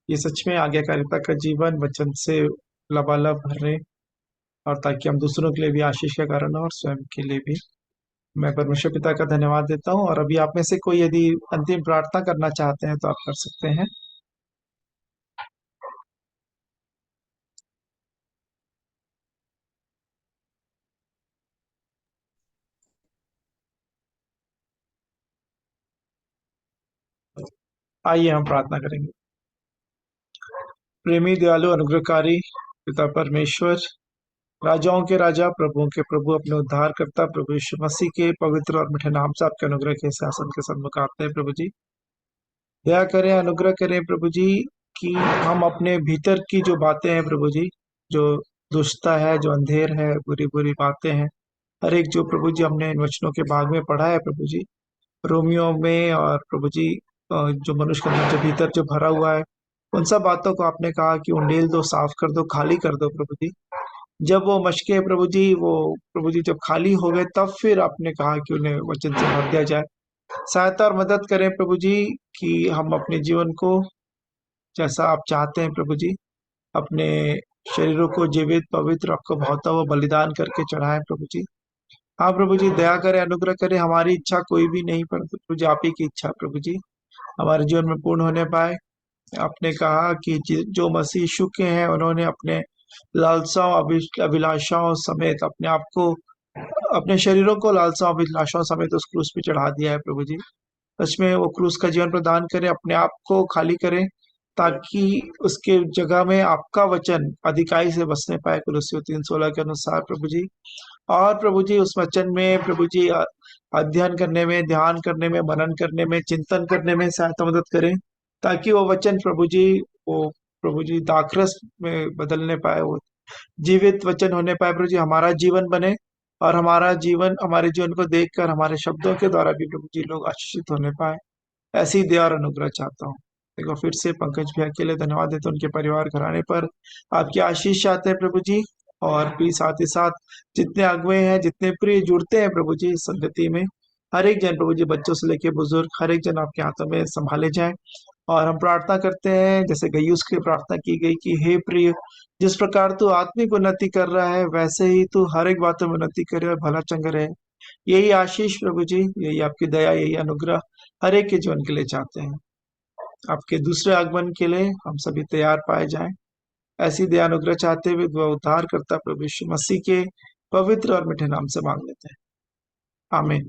ये सच में आज्ञाकारिता का जीवन वचन से लबालब भरे, और ताकि हम दूसरों के लिए भी आशीष का कारण हो और स्वयं के लिए भी। मैं परमेश्वर पिता का धन्यवाद देता हूँ। और अभी आप में से कोई यदि अंतिम प्रार्थना करना चाहते हैं तो आप कर सकते हैं। आइए हम प्रार्थना करेंगे। प्रेमी दयालु अनुग्रहकारी पिता परमेश्वर, राजाओं के राजा, प्रभुओं के प्रभु, अपने उद्धार करता प्रभु यीशु मसीह के पवित्र और मीठे नाम से आपके अनुग्रह के शासन के सन्मुख आते हैं। प्रभु जी दया करें, अनुग्रह करें प्रभु जी, कि हम अपने भीतर की जो बातें हैं प्रभु जी, जो दुष्टता है, जो अंधेर है, बुरी बुरी बातें हैं, हर एक जो प्रभु जी हमने इन वचनों के भाग में पढ़ा है प्रभु जी, रोमियो में, और प्रभु जी जो मनुष्य के अंदर जो भीतर जो भरा हुआ है, उन सब बातों को आपने कहा कि उंडेल दो, साफ कर दो, खाली कर दो प्रभु जी। जब वो मशके प्रभु जी, वो प्रभु जी जब खाली हो गए, तब फिर आपने कहा कि उन्हें वचन से भर दिया जाए। सहायता और मदद करें प्रभु जी, कि हम अपने जीवन को जैसा आप चाहते हैं प्रभु जी, अपने शरीरों को जीवित, पवित्र, आपको भावता हुआ बलिदान करके चढ़ाएं प्रभु जी। हाँ प्रभु जी, दया करें, अनुग्रह करें। हमारी इच्छा कोई भी नहीं, पर प्रभु जी आप ही की इच्छा प्रभु जी हमारे जीवन में पूर्ण होने पाए। आपने कहा कि जो मसीह यीशु के हैं, उन्होंने अपने लालसाओं, अभिलाषाओं समेत अपने आप को, अपने शरीरों को लालसाओं, अभिलाषाओं समेत उस क्रूस पे चढ़ा दिया है प्रभु जी। सच में वो क्रूस का जीवन प्रदान करें, अपने आप को खाली करें, ताकि उसके जगह में आपका वचन अधिकाई से बसने पाए, कुलुस्सियों 3:16 के अनुसार प्रभु जी। और प्रभु जी उस वचन में प्रभु जी अध्ययन करने में, ध्यान करने में, मनन करने में, चिंतन करने में सहायता मदद करें, ताकि वो वचन प्रभु जी, वो प्रभु जी दाखरस में बदलने पाए, वो जीवित वचन होने पाए प्रभु जी, हमारा जीवन बने और हमारा जीवन, हमारे जीवन को देखकर हमारे शब्दों के द्वारा भी प्रभु जी लोग आशीषित होने पाए। ऐसी दया और अनुग्रह चाहता हूँ। देखो फिर से पंकज भैया के लिए धन्यवाद देते, उनके परिवार घराने पर आपकी आशीष चाहते हैं प्रभु जी। और भी साथ ही साथ जितने अगुए हैं, जितने प्रिय जुड़ते हैं प्रभु जी इस संगति में, हर एक जन प्रभु जी, बच्चों से लेकर बुजुर्ग, हर एक जन आपके हाथों में संभाले जाए। और हम प्रार्थना करते हैं जैसे गयुस की प्रार्थना की गई कि हे प्रिय, जिस प्रकार तू आत्मिक उन्नति कर रहा है वैसे ही तू हर एक बातों में उन्नति करे और भला चंगा रहे। यही आशीष प्रभु जी, यही आपकी दया, यही अनुग्रह हर एक के जीवन के लिए चाहते हैं। आपके दूसरे आगमन के लिए हम सभी तैयार पाए जाएं। ऐसी दया अनुग्रह चाहते हुए दुआ उद्धार करता प्रभु यीशु मसीह के पवित्र और मीठे नाम से मांग लेते हैं, आमीन।